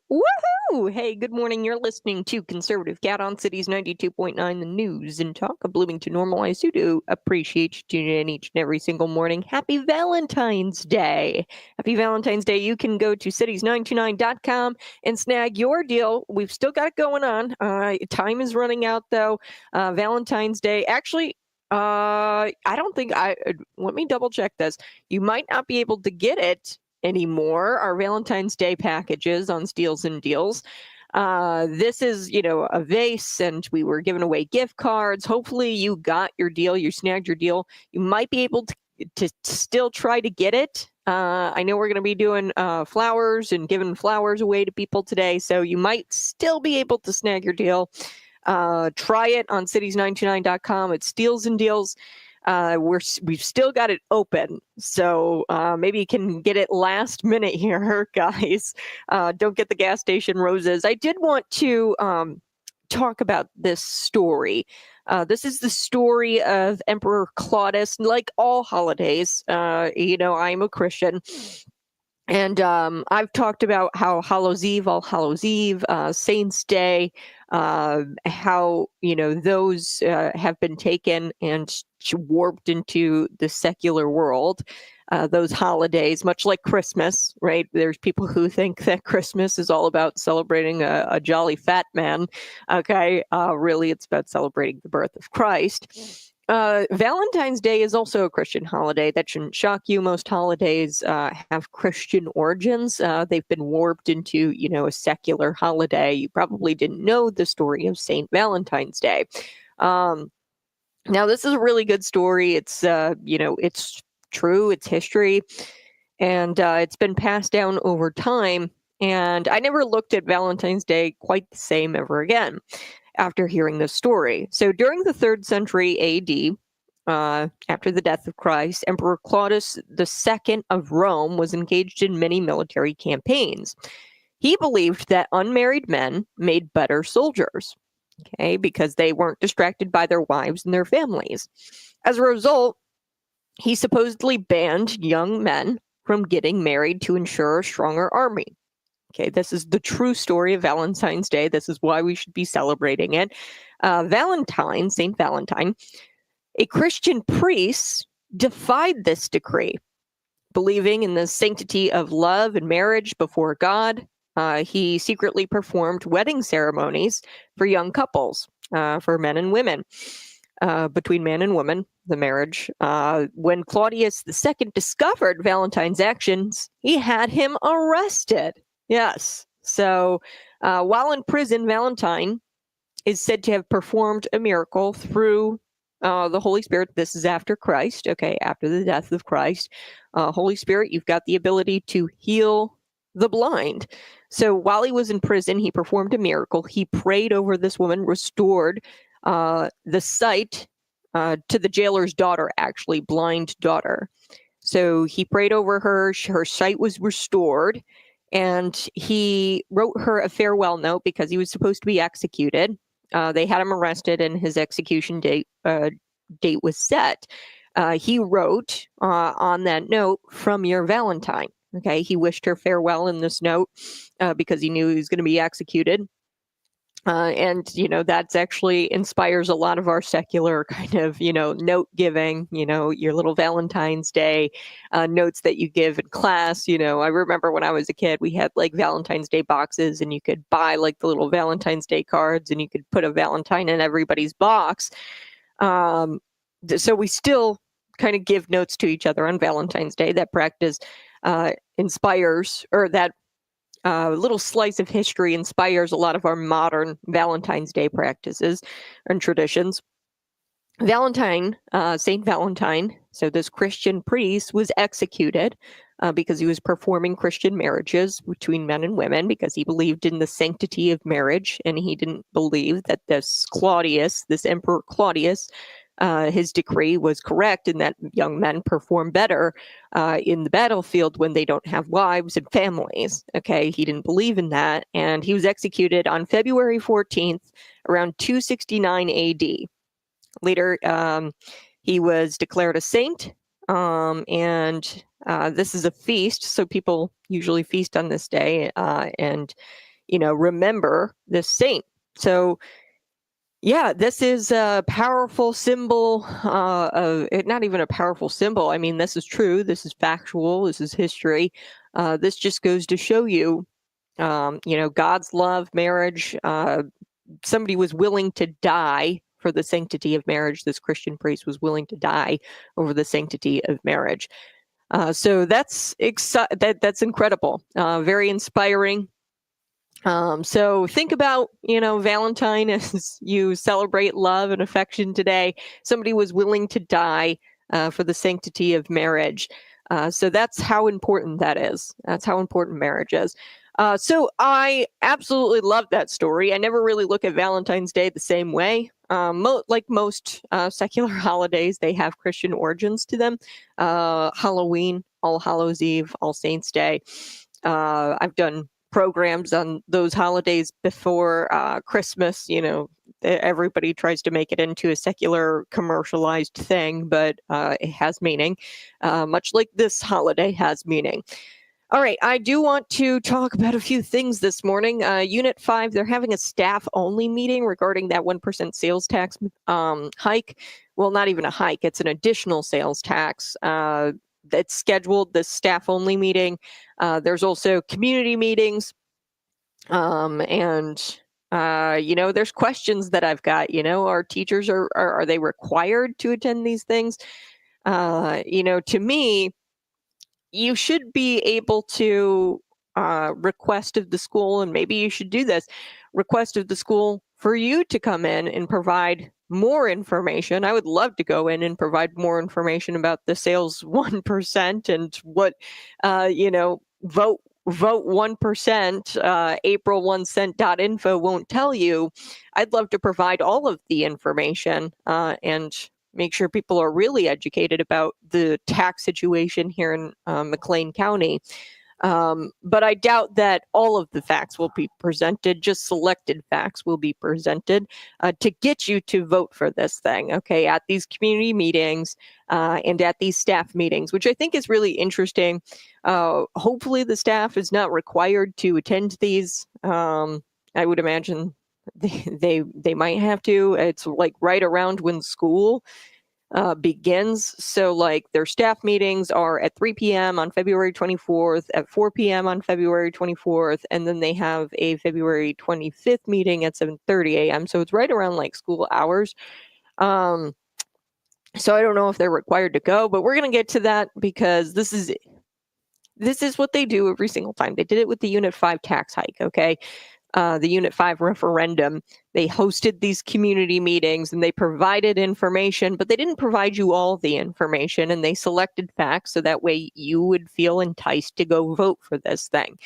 Woohoo! Hey, good morning. You're listening to Conservative Cat on Cities 92.9, the news and talk of Bloomington Normal. I do appreciate you tuning in each and every single morning. Happy Valentine's Day. Happy Valentine's Day. You can go to cities929.com and snag your deal. We've still got it going on. Time is running out, though. Valentine's Day. Actually, I don't think let me double check this. You might not be able to get it anymore, our Valentine's Day packages on Steals and Deals. This is, a vase, and we were giving away gift cards. Hopefully you got your deal, you snagged your deal. You might be able to still try to get it. I know we're going to be doing flowers and giving flowers away to people today, so you might still be able to snag your deal. Try it on cities929.com. It's Steals and Deals. We've still got it open, so maybe you can get it last minute here, guys. Don't get the gas station roses. I did want to talk about this story. This is the story of Emperor Claudius. Like all holidays, I'm a Christian. And I've talked about how Hallows Eve, All Hallows Eve, Saints Day, how, those have been taken and warped into the secular world. Those holidays, much like Christmas, right? There's people who think that Christmas is all about celebrating a jolly fat man. Okay. Really, it's about celebrating the birth of Christ. Valentine's Day is also a Christian holiday. That shouldn't shock you. Most holidays have Christian origins. They've been warped into, a secular holiday. You probably didn't know the story of Saint Valentine's Day. Now, this is a really good story. It's, it's true. It's history. And it's been passed down over time. And I never looked at Valentine's Day quite the same ever again after hearing this story. So during the 3rd century AD, after the death of Christ, Emperor Claudius II of Rome was engaged in many military campaigns. He believed that unmarried men made better soldiers, because they weren't distracted by their wives and their families. As a result, he supposedly banned young men from getting married to ensure a stronger army. Okay, this is the true story of Valentine's Day. This is why we should be celebrating it. Valentine, Saint Valentine, a Christian priest, defied this decree, believing in the sanctity of love and marriage before God. He secretly performed wedding ceremonies for young couples, for men and women, between man and woman, the marriage. When Claudius II discovered Valentine's actions, he had him arrested. Yes. So while in prison, Valentine is said to have performed a miracle through the Holy Spirit. This is after Christ, after the death of Christ. Holy Spirit, you've got the ability to heal the blind. So while he was in prison, he performed a miracle. He prayed over this woman, restored the sight to the jailer's daughter, actually, blind daughter. So he prayed over her. Her sight was restored. And he wrote her a farewell note because he was supposed to be executed. They had him arrested, and his execution date was set. He wrote on that note, "From your Valentine." Okay, he wished her farewell in this note because he knew he was going to be executed. And, that's actually inspires a lot of our secular kind of, note giving, your little Valentine's Day notes that you give in class. I remember when I was a kid, we had like Valentine's Day boxes, and you could buy like the little Valentine's Day cards, and you could put a Valentine in everybody's box. So we still kind of give notes to each other on Valentine's Day. That practice inspires, or that little slice of history inspires a lot of our modern Valentine's Day practices and traditions. Valentine, Saint Valentine, so this Christian priest was executed because he was performing Christian marriages between men and women, because he believed in the sanctity of marriage, and he didn't believe that this Emperor Claudius, his decree was correct, and that young men perform better in the battlefield when they don't have wives and families. He didn't believe in that, and he was executed on February 14th, around 269 AD. Later, he was declared a saint, and this is a feast, so people usually feast on this day, and remember this saint. So yeah, this is a powerful symbol of it, not even a powerful symbol. I mean, this is true. This is factual. This is history. This just goes to show you, God's love, marriage. Somebody was willing to die for the sanctity of marriage. This Christian priest was willing to die over the sanctity of marriage. So that's incredible. Very inspiring. So think about, Valentine as you celebrate love and affection today. Somebody was willing to die for the sanctity of marriage. So that's how important that is. That's how important marriage is. So I absolutely love that story. I never really look at Valentine's Day the same way. Like most secular holidays, they have Christian origins to them. Halloween, All Hallows Eve, All Saints Day. I've done programs on those holidays before Christmas. Everybody tries to make it into a secular commercialized thing, but it has meaning, much like this holiday has meaning. All right, I do want to talk about a few things this morning. Unit 5, they're having a staff-only meeting regarding that 1% sales tax hike. Well, not even a hike, it's an additional sales tax. That's scheduled, this staff-only meeting. There's also community meetings. There's questions that I've got. Our teachers, are they required to attend these things? To me, you should be able to request of the school, and maybe you should do this, request of the school for you to come in and provide more information. I would love to go in and provide more information about the sales 1% and what, vote 1%, April1cent.info won't tell you. I'd love to provide all of the information and make sure people are really educated about the tax situation here in McLean County. But I doubt that all of the facts will be presented. Just selected facts will be presented to get you to vote for this thing, okay, at these community meetings and at these staff meetings, which I think is really interesting. Hopefully the staff is not required to attend these. I would imagine they might have to. It's like right around when school begins. So like their staff meetings are at 3 p.m. on February 24th, at 4 p.m. on February 24th, and then they have a February 25th meeting at 7:30 a.m. So it's right around like school hours. So I don't know if they're required to go, but we're going to get to that because this is what they do every single time. They did it with the Unit 5 tax hike, okay? The Unit 5 referendum. They hosted these community meetings and they provided information, but they didn't provide you all the information, and they selected facts so that way you would feel enticed to go vote for this thing.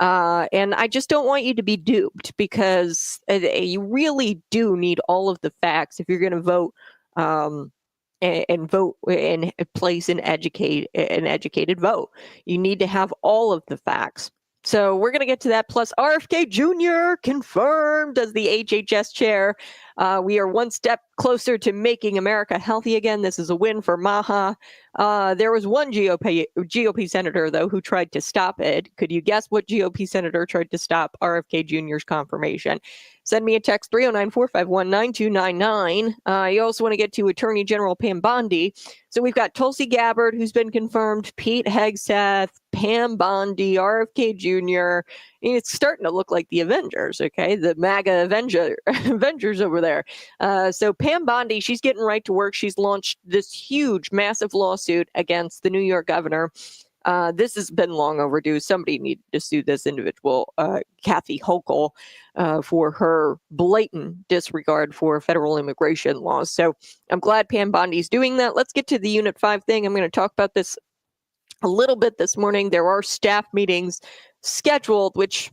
And I just don't want you to be duped, because you really do need all of the facts if you're going to vote and vote and place an educated vote. You need to have all of the facts. So we're going to get to that. Plus, RFK Jr. confirmed as the HHS Chair. We are one step closer to making America healthy again. This is a win for Maha. There was one GOP senator, though, who tried to stop it. Could you guess what GOP senator tried to stop RFK Jr.'s confirmation? Send me a text, 309-451-9299. You also want to get to Attorney General Pam Bondi. So we've got Tulsi Gabbard, who's been confirmed, Pete Hegseth, Pam Bondi, RFK Jr. It's starting to look like the Avengers, okay? The MAGA Avengers over there. So Pam Bondi, she's getting right to work. She's launched this huge, massive lawsuit against the New York governor. This has been long overdue. Somebody needed to sue this individual, Kathy Hochul, for her blatant disregard for federal immigration laws. So I'm glad Pam Bondi's doing that. Let's get to the Unit 5 thing. I'm going to talk about this a little bit this morning. There are staff meetings scheduled, which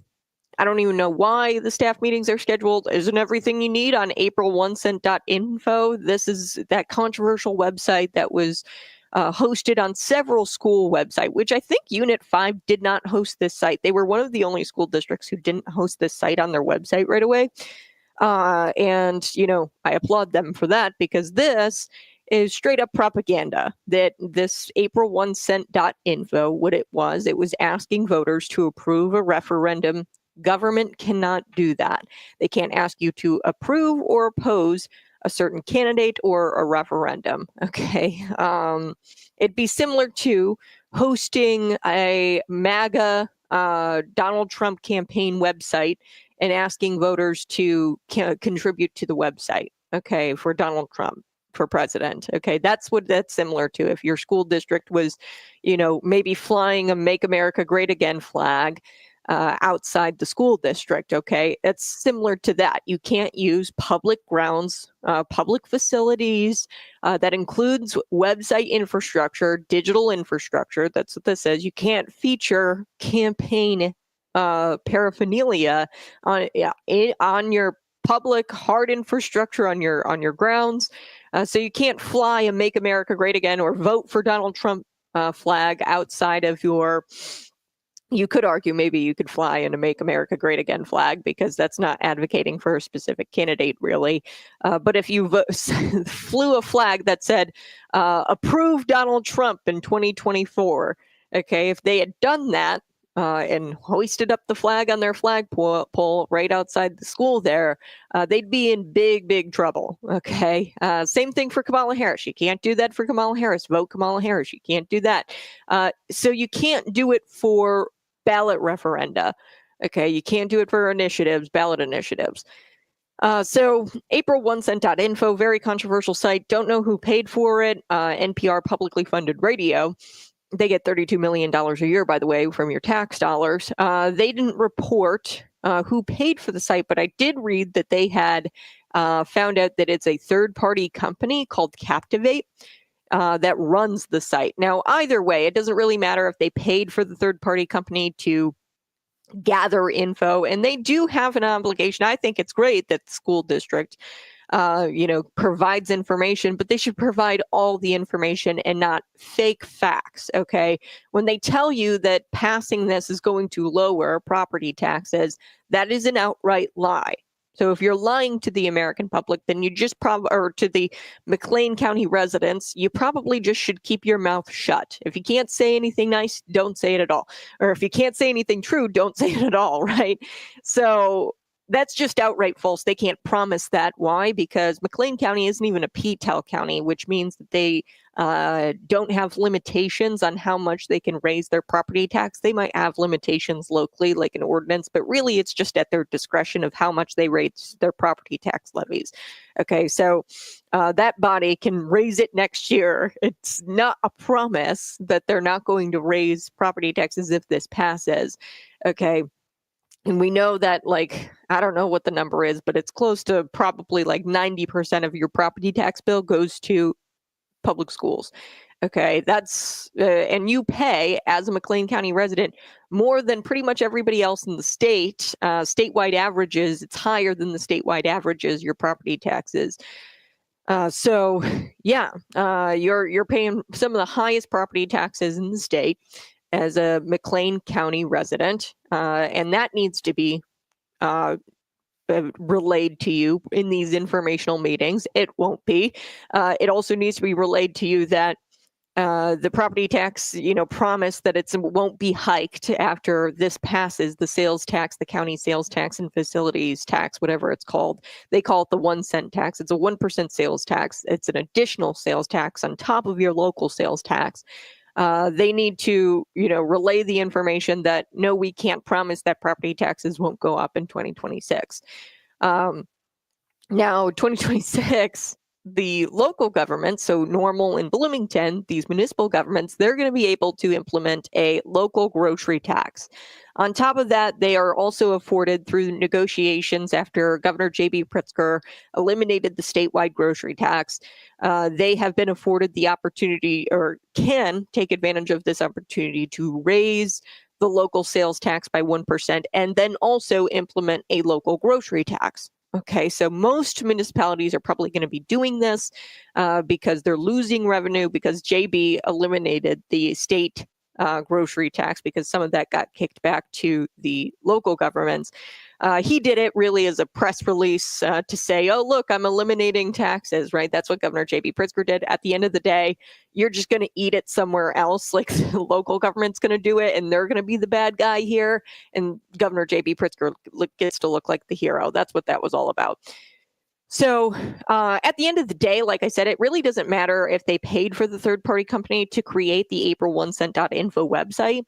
I don't even know why the staff meetings are scheduled. Isn't everything you need on April1cent.info? This is that controversial website that was hosted on several school websites, which I think Unit 5 did not host this site. They were one of the only school districts who didn't host this site on their website right away. And, I applaud them for that, because this is straight up propaganda. That this April1cent.info, what it was asking voters to approve a referendum Government cannot do that. They can't ask you to approve or oppose a certain candidate or a referendum. Okay. It'd be similar to hosting a MAGA Donald Trump campaign website and asking voters to contribute to the website, okay, for Donald Trump for president. Okay, that's what that's similar to. If your school district was, maybe flying a Make America Great Again flag outside the school district, okay, it's similar to that. You can't use public grounds, public facilities, that includes website infrastructure, digital infrastructure. That's what this says. You can't feature campaign paraphernalia on your public hard infrastructure on your grounds. So you can't fly a Make America Great Again or vote for Donald Trump flag outside of your. You could argue maybe you could fly in a Make America Great Again flag because that's not advocating for a specific candidate, really. But if you flew a flag that said, approve Donald Trump in 2024, okay, if they had done that and hoisted up the flag on their flagpole right outside the school there, they'd be in big, big trouble, okay? Same thing for Kamala Harris. You can't do that for Kamala Harris. Vote Kamala Harris. You can't do that. So you can't do it for ballot referenda. Okay, you can't do it for initiatives, ballot initiatives. So April1cent.info, very controversial site. Don't know who paid for it. NPR, publicly funded radio. They get $32 million a year, by the way, from your tax dollars. They didn't report who paid for the site, but I did read that they had found out that it's a third-party company called Captivate that runs the site. Now, either way, it doesn't really matter if they paid for the third-party company to gather info, and they do have an obligation. I think it's great that the school district provides information, but they should provide all the information and not fake facts, okay? When they tell you that passing this is going to lower property taxes, that is an outright lie. So if you're lying to the American public, then you just or to the McLean County residents, you probably just should keep your mouth shut. If you can't say anything nice, don't say it at all. Or if you can't say anything true, don't say it at all, right? So that's just outright false. They can't promise that. Why? Because McLean County isn't even a P-TEL county, which means that they don't have limitations on how much they can raise their property tax. They might have limitations locally, like an ordinance, but really it's just at their discretion of how much they raise their property tax levies. Okay, so that body can raise it next year. It's not a promise that they're not going to raise property taxes if this passes. Okay. And we know that, I don't know what the number is, but it's close to probably 90% of your property tax bill goes to public schools. Okay, that's, and you pay as a McLean County resident more than pretty much everybody else in the state. Statewide averages, it's higher than the statewide averages, your property taxes. So yeah, you're paying some of the highest property taxes in the state as a McLean County resident, and that needs to be relayed to you in these informational meetings. It won't be. It also needs to be relayed to you that the property tax, promise that it won't be hiked after this passes, the sales tax, the county sales tax and facilities tax, whatever it's called. They call it the 1 cent tax. It's a 1% sales tax. It's an additional sales tax on top of your local sales tax. They need to, relay the information that, no, we can't promise that property taxes won't go up in 2026. Now, 2026, the local government, so Normal and Bloomington, these municipal governments, they're going to be able to implement a local grocery tax. On top of that, they are also afforded through negotiations after Governor J.B. Pritzker eliminated the statewide grocery tax. They have been afforded the opportunity, or can take advantage of this opportunity, to raise the local sales tax by 1% and then also implement a local grocery tax. Okay, so most municipalities are probably going to be doing this because they're losing revenue because JB eliminated the state grocery tax because some of that got kicked back to the local governments. He did it really as a press release to say, oh, look, I'm eliminating taxes, right? That's what Governor J.B. Pritzker did. At the end of the day, you're just going to eat it somewhere else. Like the local government's going to do it and they're going to be the bad guy here. And Governor J.B. Pritzker gets to look like the hero. That's what that was all about. So at the end of the day, like I said, it really doesn't matter if they paid for the third-party company to create the April1cent.info website.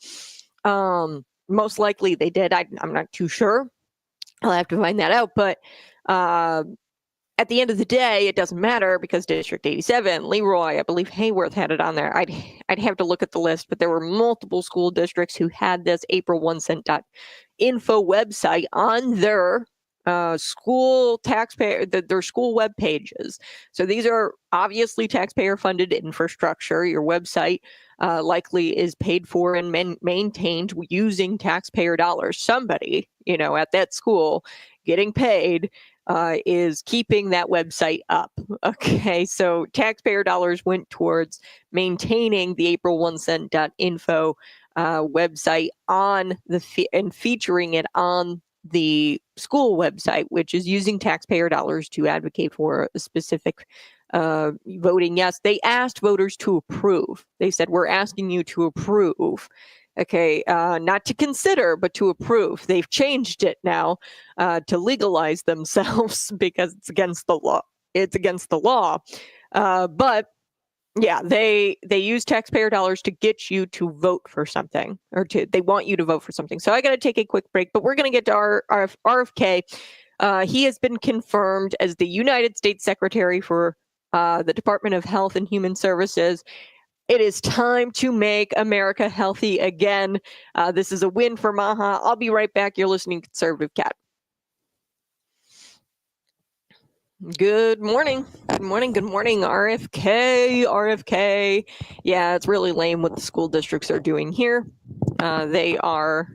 Most likely they did. I'm not too sure. I'll have to find that out. But at the end of the day, it doesn't matter because District 87, Leroy, I believe Hayworth had it on there. I'd have to look at the list, but there were multiple school districts who had this April1cent.info website on their school taxpayer, their school web pages. So these are obviously taxpayer funded infrastructure. Your website likely is paid for and maintained using taxpayer dollars. Somebody, at that school getting paid is keeping that website up. Okay, so taxpayer dollars went towards maintaining the April1cent.info website on and featuring it on the school website, which is using taxpayer dollars to advocate for a specific voting yes. They asked voters to approve. They said, we're asking you to approve. Okay, not to consider, but to approve. They've changed it now to legalize themselves because it's against the law. It's against the law. But yeah, they use taxpayer dollars to get you to vote for something, or they want you to vote for something. So I got to take a quick break, but we're going to get to our RFK. He has been confirmed as the United States Secretary for the Department of Health and Human Services. It is time to make America healthy again. This is a win for Maha. I'll be right back. You're listening to Conservative Cat. Good morning. Good morning. Good morning, RFK. RFK. Yeah, it's really lame what the school districts are doing here. They are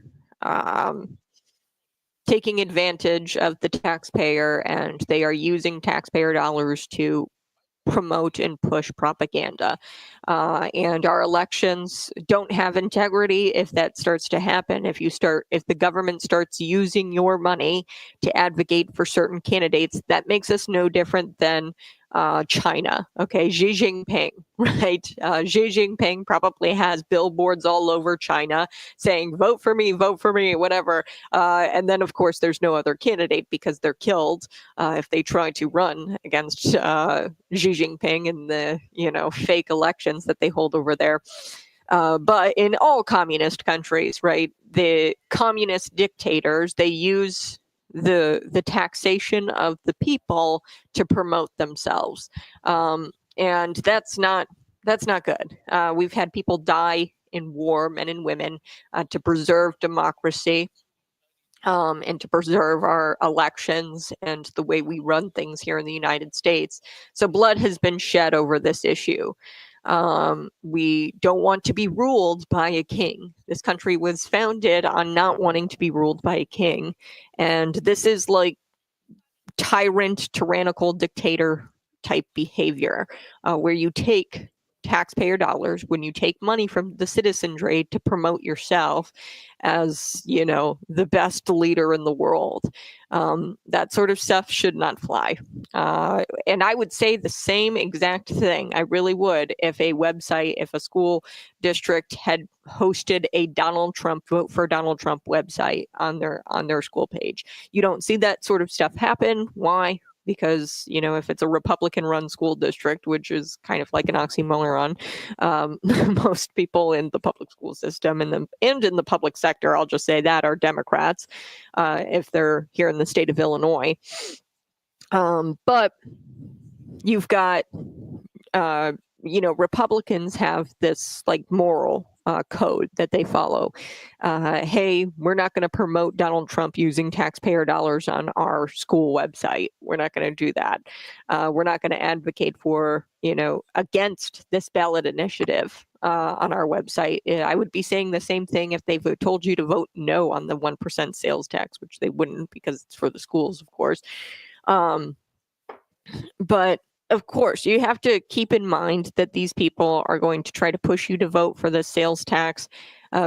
taking advantage of the taxpayer, and they are using taxpayer dollars to promote and push propaganda. And our elections don't have integrity if that starts to happen. If the government starts using your money to advocate for certain candidates, that makes us no different than China. Okay, Xi Jinping, right? Xi Jinping probably has billboards all over China saying, vote for me, whatever. And then, of course, there's no other candidate because they're killed if they try to run against Xi Jinping in the, fake elections that they hold over there. But in all communist countries, right, the communist dictators, they use the taxation of the people to promote themselves, and that's not good. We've had people die in war, men and women, to preserve democracy, and to preserve our elections and the way we run things here in the United States. So blood has been shed over this issue. We don't want to be ruled by a king. This country was founded on not wanting to be ruled by a king. And this is like tyrant, tyrannical dictator type behavior, where you take taxpayer dollars, when you take money from the citizenry to promote yourself as, the best leader in the world. That sort of stuff should not fly. And I would say the same exact thing. I really would if a school district had hosted a Donald Trump vote for Donald Trump website on their school page. You don't see that sort of stuff happen. Why? Because, if it's a Republican-run school district, which is kind of like an oxymoron, most people in the public school system and in the public sector, I'll just say that, are Democrats, if they're here in the state of Illinois. But you've got, Republicans have this moral code that they follow. Hey, we're not going to promote Donald Trump using taxpayer dollars on our school website. We're not going to do that. We're not going to advocate for, against this ballot initiative on our website. I would be saying the same thing if they told you to vote no on the 1% sales tax, which they wouldn't because it's for the schools, of course. But of course, you have to keep in mind that these people are going to try to push you to vote for the sales tax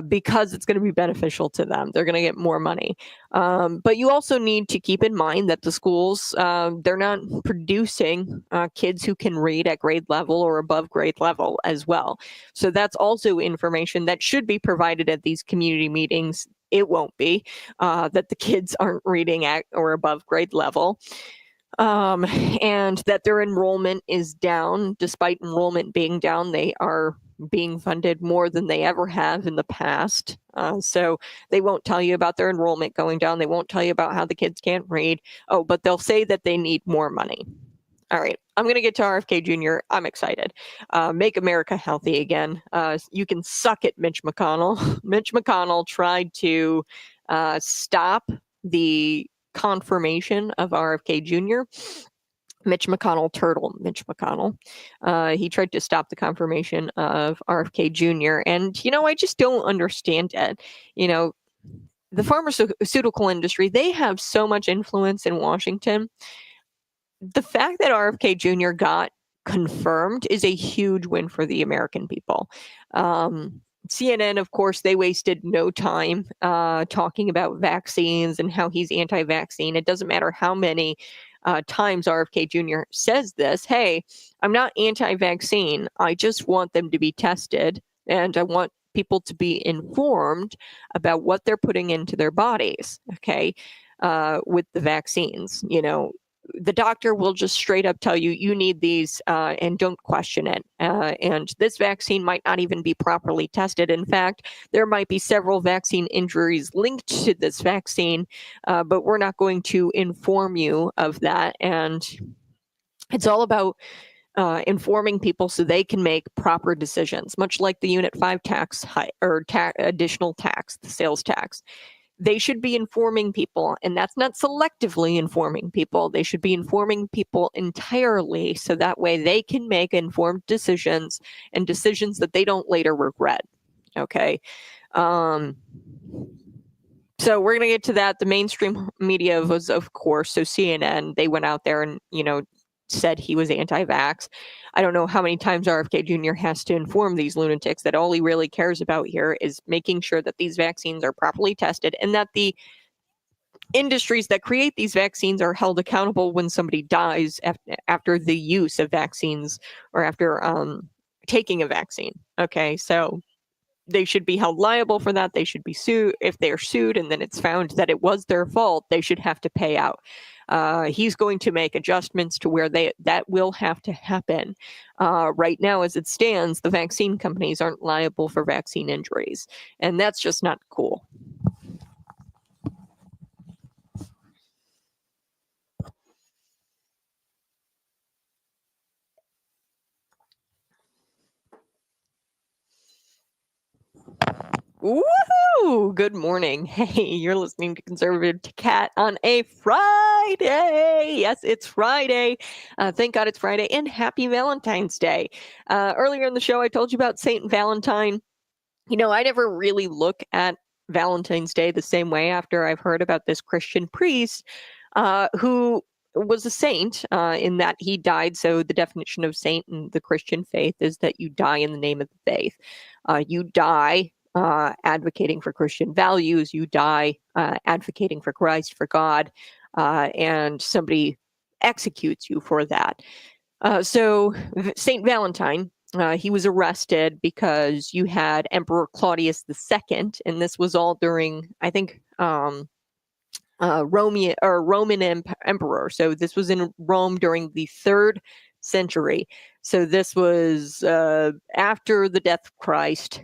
because it's going to be beneficial to them. They're going to get more money. But you also need to keep in mind that the schools, they're not producing kids who can read at grade level or above grade level as well. So that's also information that should be provided at these community meetings. It won't be that the kids aren't reading at or above grade level. And that their enrollment is down. Despite enrollment being down, they are being funded more than they ever have in the past. So they won't tell you about their enrollment going down. They won't tell you about how the kids can't read. Oh, but they'll say that they need more money. All right, I'm going to get to RFK Jr. I'm excited. Make America healthy again. You can suck it, Mitch McConnell. Mitch McConnell tried to stop the confirmation of RFK Jr. Mitch McConnell, Mitch McConnell. He tried to stop the confirmation of RFK Jr. And, I just don't understand it. The pharmaceutical industry, they have so much influence in Washington. The fact that RFK Jr. got confirmed is a huge win for the American people. CNN, of course, they wasted no time talking about vaccines and how he's anti-vaccine. It doesn't matter how many times RFK Jr. says this. Hey, I'm not anti-vaccine. I just want them to be tested, and I want people to be informed about what they're putting into their bodies, okay, with the vaccines. The doctor will just straight up tell you, you need these and don't question it. And this vaccine might not even be properly tested. In fact, there might be several vaccine injuries linked to this vaccine, but we're not going to inform you of that. And it's all about informing people so they can make proper decisions, much like the Unit 5 tax or additional tax, the sales tax. They should be informing people, and that's not selectively informing people. They should be informing people entirely so that way they can make informed decisions and decisions that they don't later regret. Okay. So we're going to get to that. The mainstream media was, of course, so CNN, they went out there and, said he was anti-vax. I don't know how many times RFK Jr. has to inform these lunatics that all he really cares about here is making sure that these vaccines are properly tested and that the industries that create these vaccines are held accountable when somebody dies after the use of vaccines or after taking a vaccine. Okay, so they should be held liable for that. They should be sued. If they're sued and then it's found that it was their fault, they should have to pay out. He's going to make adjustments to where that will have to happen. Right now, as it stands, the vaccine companies aren't liable for vaccine injuries, and that's just not cool. Woohoo! Good morning. Hey, you're listening to Conservative Cat on a Friday. Yes, it's Friday. Thank God it's Friday, and happy Valentine's Day. Earlier in the show, I told you about Saint Valentine. I never really look at Valentine's Day the same way after I've heard about this Christian priest who was a saint in that he died. So the definition of saint in the Christian faith is that you die in the name of the faith. You die advocating for Christian values. You die advocating for Christ, for God, and somebody executes you for that. So Saint Valentine, he was arrested because you had Emperor Claudius II, and this was all during, I think, Roman emperor. So this was in Rome during the 3rd century. So this was after the death of Christ.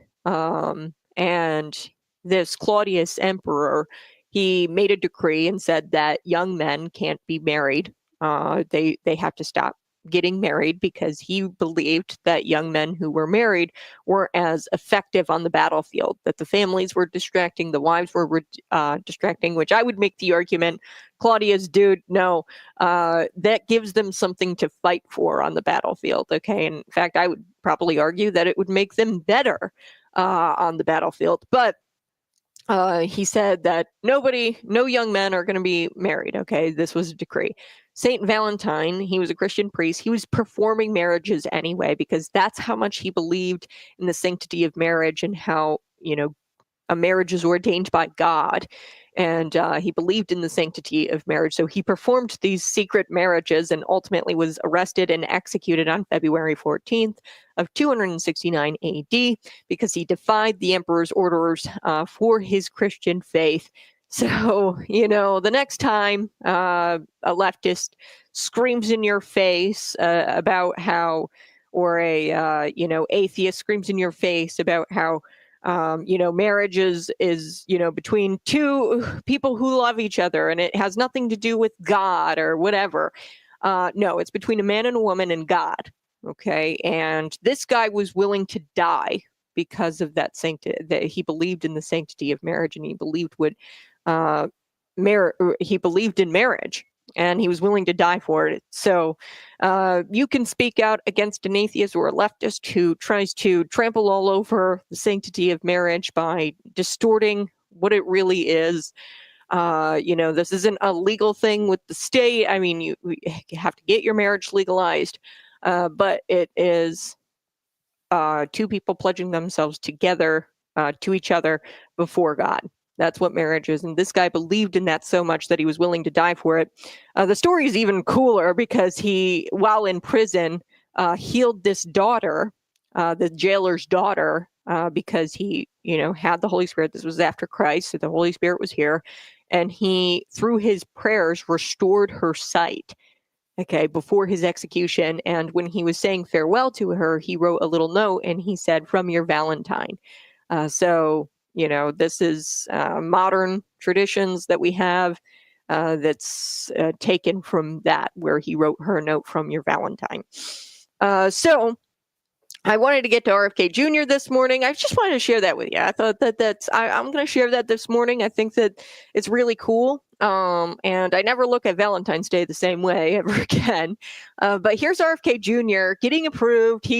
And this Claudius emperor, he made a decree and said that young men can't be married. They have to stop getting married because he believed that young men who were married weren't as effective on the battlefield, that the families were distracting, the wives were distracting, which I would make the argument, Claudius, dude, no, that gives them something to fight for on the battlefield, okay? And in fact, I would probably argue that it would make them better on the battlefield. But he said that no young men are going to be married, okay? This was a decree. Saint Valentine, he was a Christian priest. He was performing marriages anyway because that's how much he believed in the sanctity of marriage and how, a marriage is ordained by God. And he believed in the sanctity of marriage. So he performed these secret marriages and ultimately was arrested and executed on February 14th of 269 AD because he defied the emperor's orders for his Christian faith. So, the next time a leftist screams in your face about how, or a, atheist screams in your face about how, marriage is between two people who love each other and it has nothing to do with God or whatever. No, it's between a man and a woman and God. Okay. And this guy was willing to die because of that that he believed in the sanctity of marriage, and he believed he believed in marriage, and he was willing to die for it. So you can speak out against an atheist or a leftist who tries to trample all over the sanctity of marriage by distorting what it really is. This isn't a legal thing with the state. I mean, you have to get your marriage legalized, but it is two people pledging themselves together to each other before God. That's what marriage is. And this guy believed in that so much that he was willing to die for it. The story is even cooler because he, while in prison, healed this daughter, the jailer's daughter, because he, had the Holy Spirit. This was after Christ, so the Holy Spirit was here. And he, through his prayers, restored her sight. Okay, before his execution. And when he was saying farewell to her, he wrote a little note and he said, "From your Valentine." So, this is modern traditions that we have that's taken from that, where he wrote her a note, "From your Valentine." So I wanted to get to RFK Jr. this morning. I just wanted to share that with you. I thought I'm going to share that this morning. I think that it's really cool. And I never look at Valentine's Day the same way ever again. But here's RFK Jr. getting approved.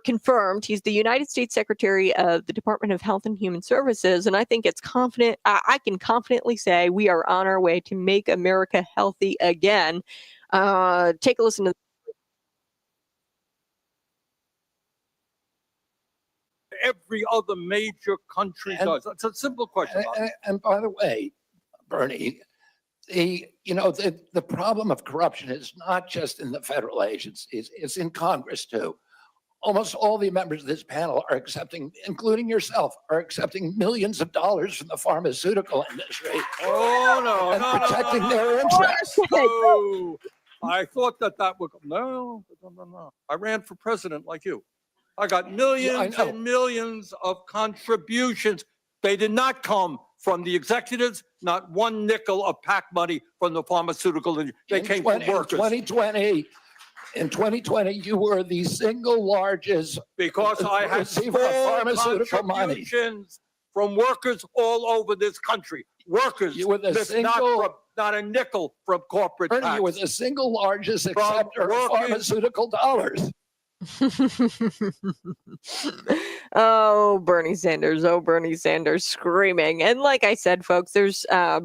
Confirmed. He's the United States Secretary of the Department of Health and Human Services. And I think it's confident. I can confidently say we are on our way to make America healthy again. Take a listen to every other major country does. It's a simple question. And by the way, Bernie, the problem of corruption is not just in the federal agencies, it's in Congress too. Almost all the members of this panel are accepting, including yourself, are accepting millions of dollars from the pharmaceutical industry. And protecting their interests. Oh, I thought that would no. I ran for president like you. I got millions and millions of contributions. They did not come from the executives, not one nickel of PAC money from the pharmaceutical industry. They came from workers. In 2020, you were the single largest because I had pharmaceutical contributions from workers all over this country. Workers, you were not a nickel from corporate PACs. You were the single largest acceptor of pharmaceutical dollars. Oh, Bernie Sanders screaming. And like I said, folks, there's a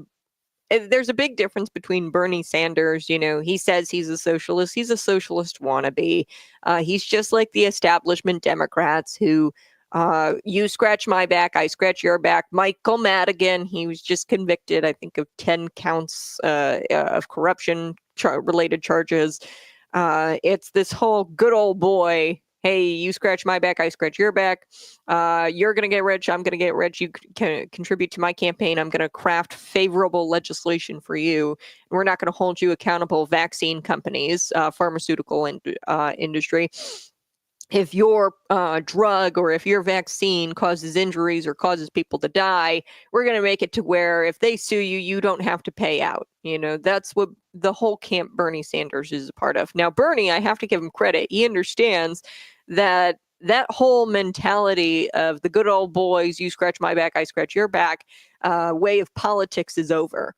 big difference between Bernie Sanders. He says he's a socialist. He's a socialist wannabe. He's just like the establishment Democrats who you scratch my back, I scratch your back. Michael Madigan, he was just convicted, I think, of 10 counts of corruption related charges. It's this whole good old boy. Hey, you scratch my back, I scratch your back. You're going to get rich. I'm going to get rich. You can contribute to my campaign. I'm going to craft favorable legislation for you. We're not going to hold you accountable, vaccine companies, pharmaceutical industry. If your drug or if your vaccine causes injuries or causes people to die, we're going to make it to where if they sue you, you don't have to pay out. That's what the whole camp Bernie Sanders is a part of. Now, Bernie, I have to give him credit. He understands that whole mentality of the good old boys, you scratch my back, I scratch your back, way of politics is over.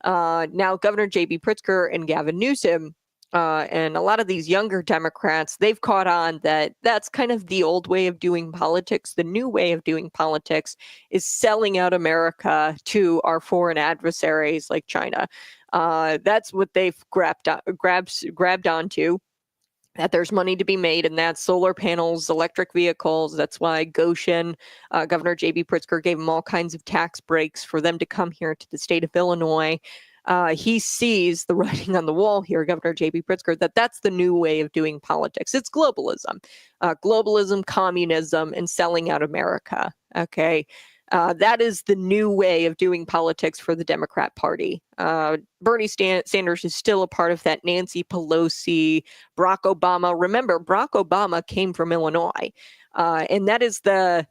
Now, Governor J.B. Pritzker and Gavin Newsom, and a lot of these younger Democrats, they've caught on that that's kind of the old way of doing politics. The new way of doing politics is selling out America to our foreign adversaries like China. That's what they've grabbed onto. that there's money to be made, and that's solar panels, electric vehicles. That's why Goshen, Governor J.B. Pritzker gave them all kinds of tax breaks for them to come here to the state of Illinois. He sees the writing on the wall here, Governor J.B. Pritzker, that that's the new way of doing politics. It's globalism, communism, and selling out America. Okay. That is the new way of doing politics for the Democrat Party. Bernie Sanders is still a part of that Nancy Pelosi, Barack Obama. Remember, Barack Obama came from Illinois. And that is the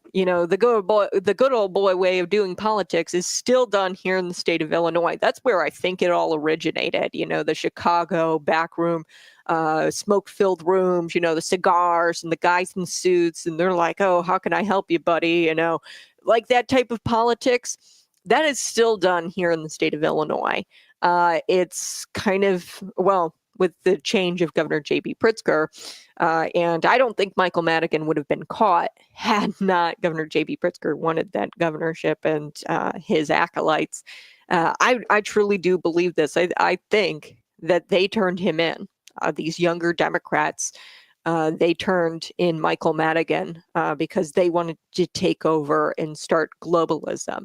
good old boy way of doing politics is still done here in the state of Illinois. That's where I think it all originated. The Chicago backroom, smoke-filled rooms, the cigars and the guys in suits. And they're like, oh, how can I help you, buddy? Like that type of politics, that is still done here in the state of Illinois. It's kind of, well, with the change of Governor J.B. Pritzker, and I don't think Michael Madigan would have been caught had not Governor J.B. Pritzker wanted that governorship and his acolytes. I truly do believe this. I think that they turned him in. These younger Democrats, they turned in Michael Madigan because they wanted to take over and start globalism.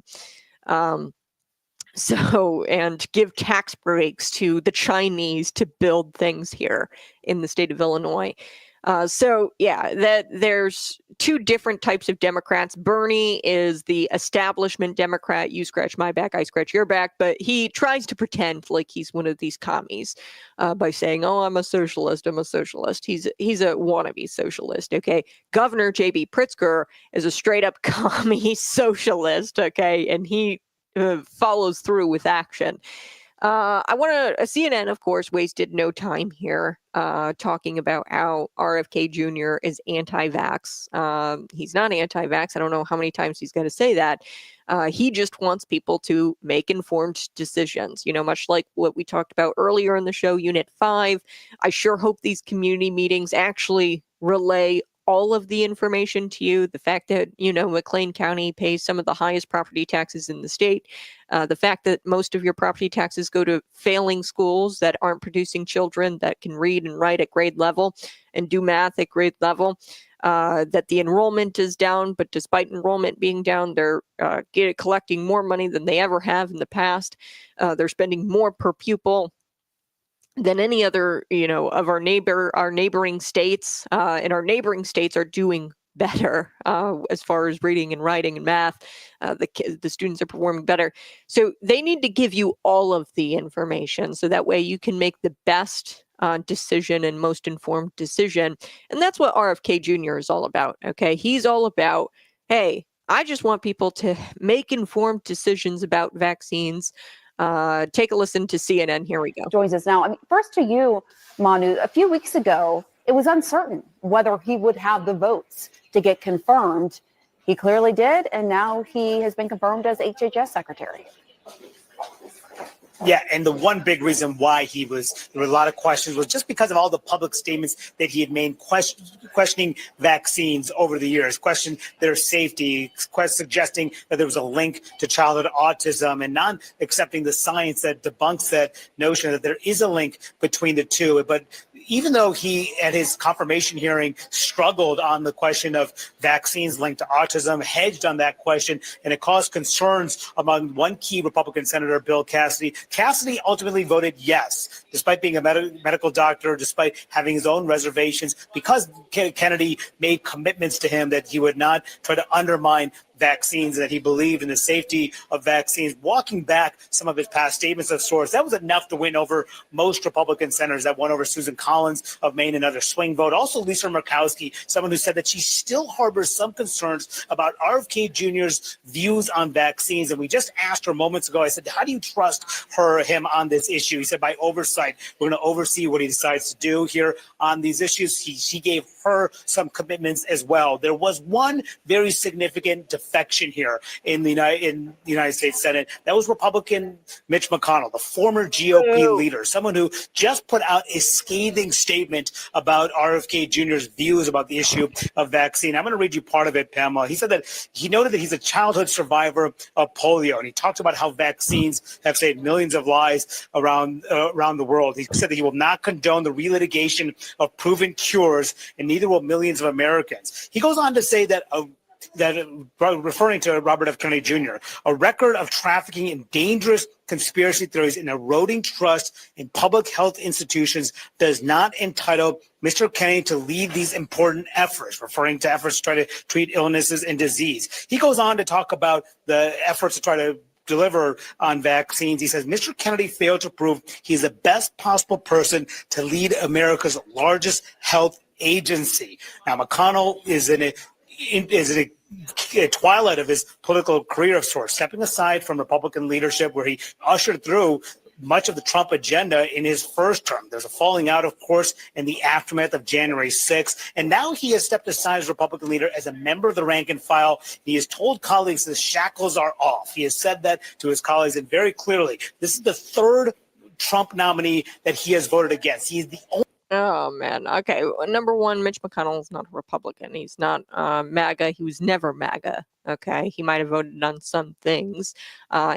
And give tax breaks to the Chinese to build things here in the state of Illinois. That there's two different types of Democrats. Bernie is the establishment Democrat. You scratch my back, I scratch your back. But he tries to pretend like he's one of these commies by saying, "Oh, I'm a socialist. I'm a socialist." He's a wannabe socialist. Okay, Governor J.B. Pritzker is a straight up commie socialist. Okay, and he follows through with action. CNN, of course, wasted no time here talking about how RFK Jr. is anti-vax. He's not anti-vax. I don't know how many times he's going to say that. He just wants people to make informed decisions, much like what we talked about earlier in the show, Unit 5. I sure hope these community meetings actually relay all of the information to you. The fact that, McLean County pays some of the highest property taxes in the state. The fact that most of your property taxes go to failing schools that aren't producing children that can read and write at grade level and do math at grade level. That the enrollment is down, but despite enrollment being down, they're collecting more money than they ever have in the past. They're spending more per pupil than any other, of our neighboring states, and our neighboring states are doing better as far as reading and writing and math. The students are performing better. So they need to give you all of the information so that way you can make the best decision and most informed decision. And that's what RFK Jr. is all about. Okay. He's all about, hey, I just want people to make informed decisions about vaccines. Take a listen to CNN. Here we go. Joins us now. First to you, Manu. A few weeks ago, it was uncertain whether he would have the votes to get confirmed. He clearly did, and now he has been confirmed as HHS Secretary. Yeah, and the one big reason why there were a lot of questions was just because of all the public statements that he had made questioning vaccines over the years, questioning their safety, suggesting that there was a link to childhood autism, and not accepting the science that debunks that notion that there is a link between the two. But even though he, at his confirmation hearing, struggled on the question of vaccines linked to autism, hedged on that question, and it caused concerns among one key Republican senator, Bill Cassidy. Cassidy ultimately voted yes, despite being a medical doctor, despite having his own reservations, because Kennedy made commitments to him that he would not try to undermine vaccines, that he believed in the safety of vaccines, walking back some of his past statements of sorts. That was enough to win over most Republican senators. That won over Susan Collins of Maine, another swing vote. Also, Lisa Murkowski, someone who said that she still harbors some concerns about RFK Jr.'s views on vaccines. And we just asked her moments ago, I said, how do you trust him on this issue? He said, by oversight. We're going to oversee what he decides to do here on these issues. She gave her some commitments as well. There was one very significant defection here in the United States Senate. That was Republican Mitch McConnell, the former GOP leader, someone who just put out a scathing statement about RFK Jr.'s views about the issue of vaccine. I'm going to read you part of it, Pamela. He said that he noted that he's a childhood survivor of polio, and he talked about how vaccines have saved millions of lives around the world. He said that he will not condone the relitigation of proven cures, and neither will millions of Americans. He goes on to say that referring to Robert F. Kennedy Jr., a record of trafficking in dangerous conspiracy theories and eroding trust in public health institutions does not entitle Mr. Kennedy to lead these important efforts, referring to efforts to try to treat illnesses and disease. He goes on to talk about the efforts to try to deliver on vaccines. He says, Mr. Kennedy failed to prove he's the best possible person to lead America's largest health agency. Now, McConnell is in a twilight of his political career of sorts, stepping aside from Republican leadership where he ushered through much of the Trump agenda in his first term. There's a falling out, of course, in the aftermath of January 6th. And now he has stepped aside as Republican leader as a member of the rank and file. He has told colleagues the shackles are off. He has said that to his colleagues, and very clearly, this is the third Trump nominee that he has voted against. He is the only. Oh, man. Okay. Number one, Mitch McConnell is not a Republican. He's not MAGA. He was never MAGA. Okay. He might have voted on some things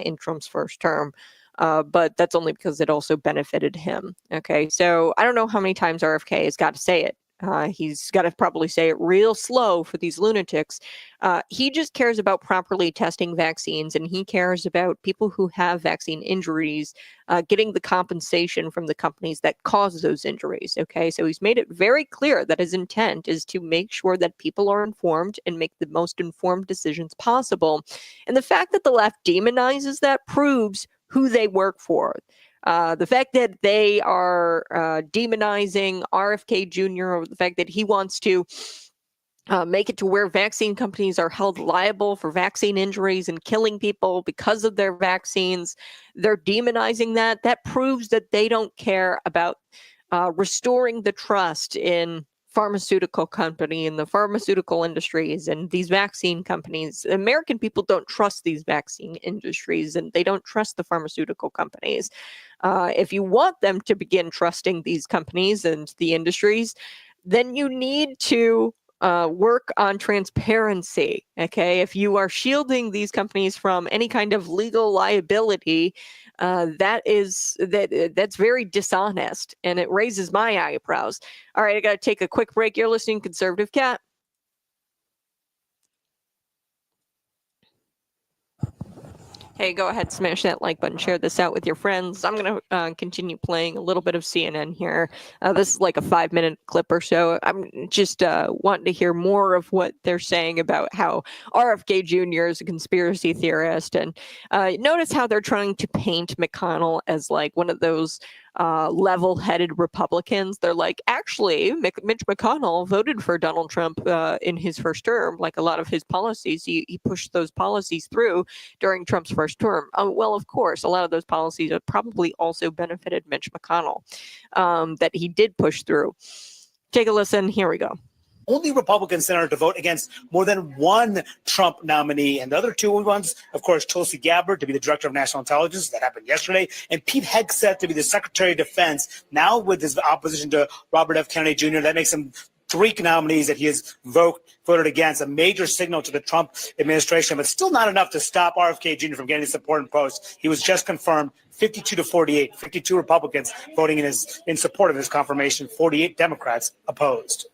in Trump's first term, but that's only because it also benefited him. Okay. So I don't know how many times RFK has got to say it. He's got to probably say it real slow for these lunatics. He just cares about properly testing vaccines, and he cares about people who have vaccine injuries getting the compensation from the companies that cause those injuries. Okay, so he's made it very clear that his intent is to make sure that people are informed and make the most informed decisions possible. And the fact that the left demonizes that proves who they work for. The fact that they are demonizing RFK Jr., or the fact that he wants to make it to where vaccine companies are held liable for vaccine injuries and killing people because of their vaccines, they're demonizing that. That proves that they don't care about restoring the trust in pharmaceutical company and the pharmaceutical industries and these vaccine companies. American people don't trust these vaccine industries, and they don't trust the pharmaceutical companies. If you want them to begin trusting these companies and the industries, then you need to work on transparency. Okay, if you are shielding these companies from any kind of legal liability, that's very dishonest, and it raises my eyebrows. All right, I got to take a quick break. You're listening to Conservative Cat. Hey, go ahead, smash that like button, share this out with your friends. I'm going to continue playing a little bit of CNN here. This is like a 5-minute clip or so. I'm just wanting to hear more of what they're saying about how RFK Jr. is a conspiracy theorist. And notice how they're trying to paint McConnell as like one of those level-headed Republicans. They're like, actually, Mitch McConnell voted for Donald Trump in his first term. Like a lot of his policies, he pushed those policies through during Trump's first term. Well, of course, a lot of those policies have probably also benefited Mitch McConnell that he did push through. Take a listen. Here we go. Only Republican senator to vote against more than one Trump nominee. And the other two ones, of course, Tulsi Gabbard to be the director of national intelligence. That happened yesterday. And Pete Hegseth to be the secretary of defense. Now with his opposition to Robert F. Kennedy Jr., that makes him 3 nominees that he has voted against, a major signal to the Trump administration, but still not enough to stop RFK Jr. from getting support in post. He was just confirmed 52-48, 52 Republicans voting in support of his confirmation, 48 Democrats opposed.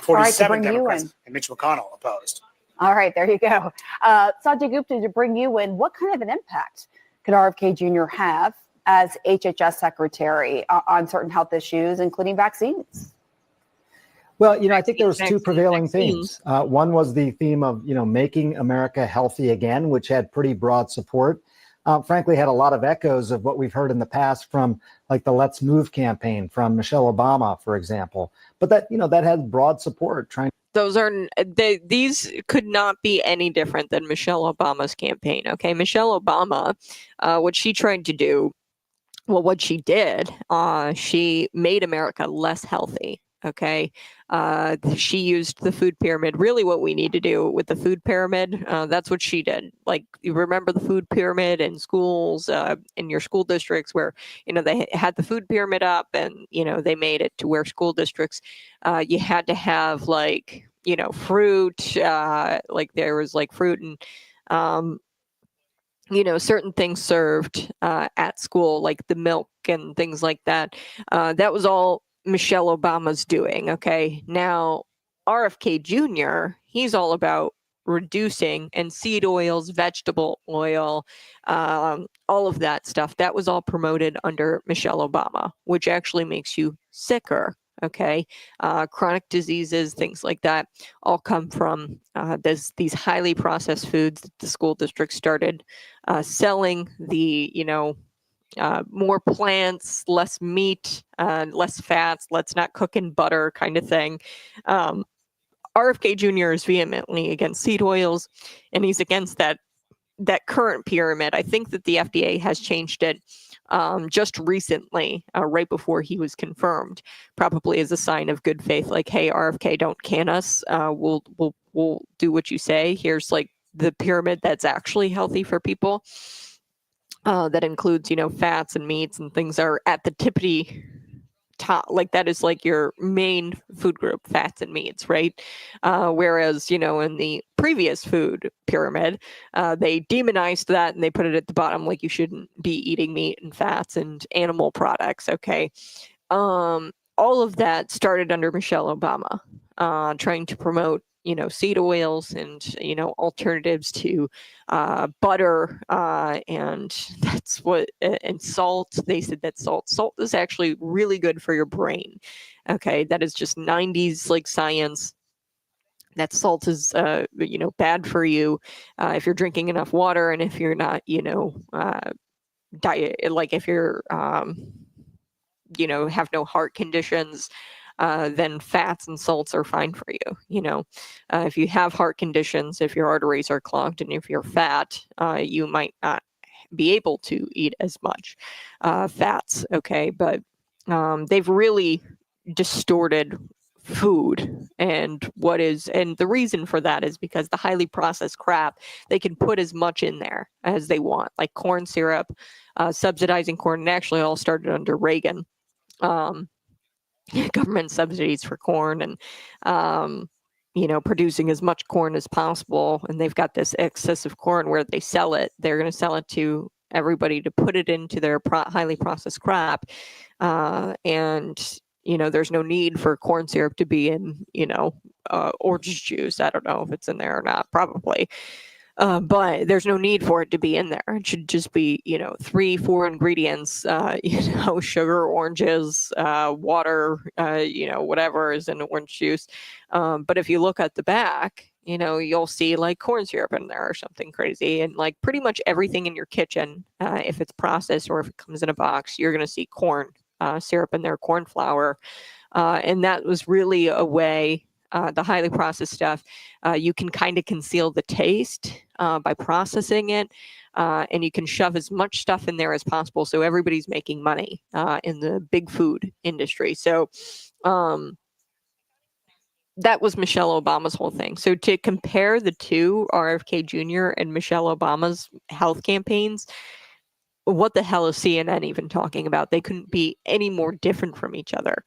47 Democrats and Mitch McConnell opposed. All right, there you go. Sanjay Gupta, to bring you in, what kind of an impact could RFK Jr. have as HHS secretary on certain health issues, including vaccines? Well, I think there was 2 prevailing themes. One was the theme of, making America healthy again, which had pretty broad support. Frankly, had a lot of echoes of what we've heard in the past from like the Let's Move campaign from Michelle Obama, for example. But that, that had broad support. These could not be any different than Michelle Obama's campaign. Okay, Michelle Obama, what she tried to do, well, what she did, she made America less healthy. Okay. She used the food pyramid. Really, what we need to do with the food pyramid, that's what she did. Like, you remember the food pyramid in schools, in your school districts where, they had the food pyramid up and, they made it to where school districts, you had to have like, fruit, like there was like fruit and, certain things served at school, like the milk and things like that. That was all Michelle Obama's doing. Okay. Now, RFK Jr., he's all about reducing and seed oils, vegetable oil, all of that stuff. That was all promoted under Michelle Obama, which actually makes you sicker. Okay. Chronic diseases, things like that, all come from these highly processed foods that the school district started selling the, more plants, less meat, less fats, let's not cook in butter kind of thing. RFK Jr. is vehemently against seed oils, and he's against that current pyramid. I think that the FDA has changed it just recently, right before he was confirmed, probably as a sign of good faith. Like, hey, RFK, don't can us. We'll do what you say. Here's like the pyramid that's actually healthy for people. That includes, fats and meats and things are at the tippity top. Like that is like your main food group, fats and meats, right? Whereas, in the previous food pyramid, they demonized that and they put it at the bottom, like you shouldn't be eating meat and fats and animal products. Okay. All of that started under Michelle Obama, trying to promote, seed oils and, alternatives to butter. And that's what, and salt. They said that salt is actually really good for your brain. Okay. That is just 90s like science. That salt is, bad for you if you're drinking enough water and if you're not, diet, like if you're, have no heart conditions, then fats and salts are fine for you. If you have heart conditions, if your arteries are clogged, and if you're fat, you might not be able to eat as much fats. Okay, but they've really distorted food and the reason for that is because the highly processed crap, they can put as much in there as they want, like corn syrup, subsidizing corn. And actually all started under Reagan. Government subsidies for corn and producing as much corn as possible. And they've got this excessive corn where they sell it. They're going to sell it to everybody to put it into their highly processed crop. And there's no need for corn syrup to be in, orange juice. I don't know if it's in there or not, probably. But there's no need for it to be in there. It should just be, 3-4 ingredients, sugar, oranges, water, whatever is in orange juice. But if you look at the back, you'll see like corn syrup in there or something crazy. And like pretty much everything in your kitchen, if it's processed or if it comes in a box, you're going to see corn syrup in there, corn flour. And that was really a way, the highly processed stuff, you can kind of conceal the taste by processing it, and you can shove as much stuff in there as possible. So everybody's making money in the big food industry. So that was Michelle Obama's whole thing. So to compare the two, RFK Jr. and Michelle Obama's health campaigns, what the hell is CNN even talking about? They couldn't be any more different from each other.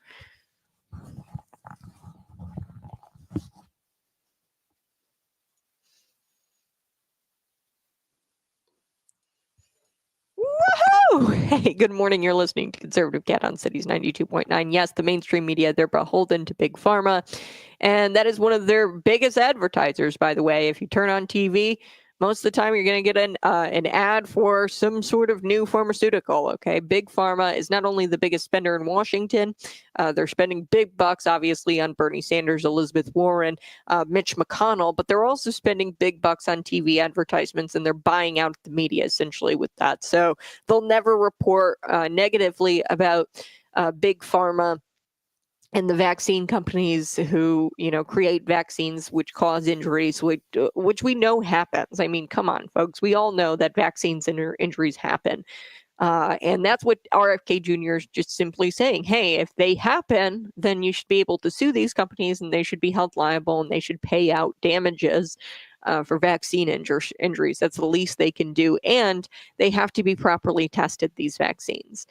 Woohoo! Hey, good morning. You're listening to Conservative Cat on Cities 92.9. Yes, the mainstream media, they're beholden to Big Pharma. And that is one of their biggest advertisers, by the way. If you turn on TV, most of the time you're going to get an ad for some sort of new pharmaceutical. Okay, Big Pharma is not only the biggest spender in Washington, they're spending big bucks, obviously, on Bernie Sanders, Elizabeth Warren, Mitch McConnell, but they're also spending big bucks on TV advertisements, and they're buying out the media essentially with that. So they'll never report negatively about Big Pharma and the vaccine companies who, create vaccines which cause injuries, which we know happens. I mean, come on, folks. We all know that vaccines and injuries happen. And that's what RFK Jr. is just simply saying. Hey, if they happen, then you should be able to sue these companies and they should be held liable and they should pay out damages for vaccine injuries. That's the least they can do. And they have to be properly tested, these vaccines.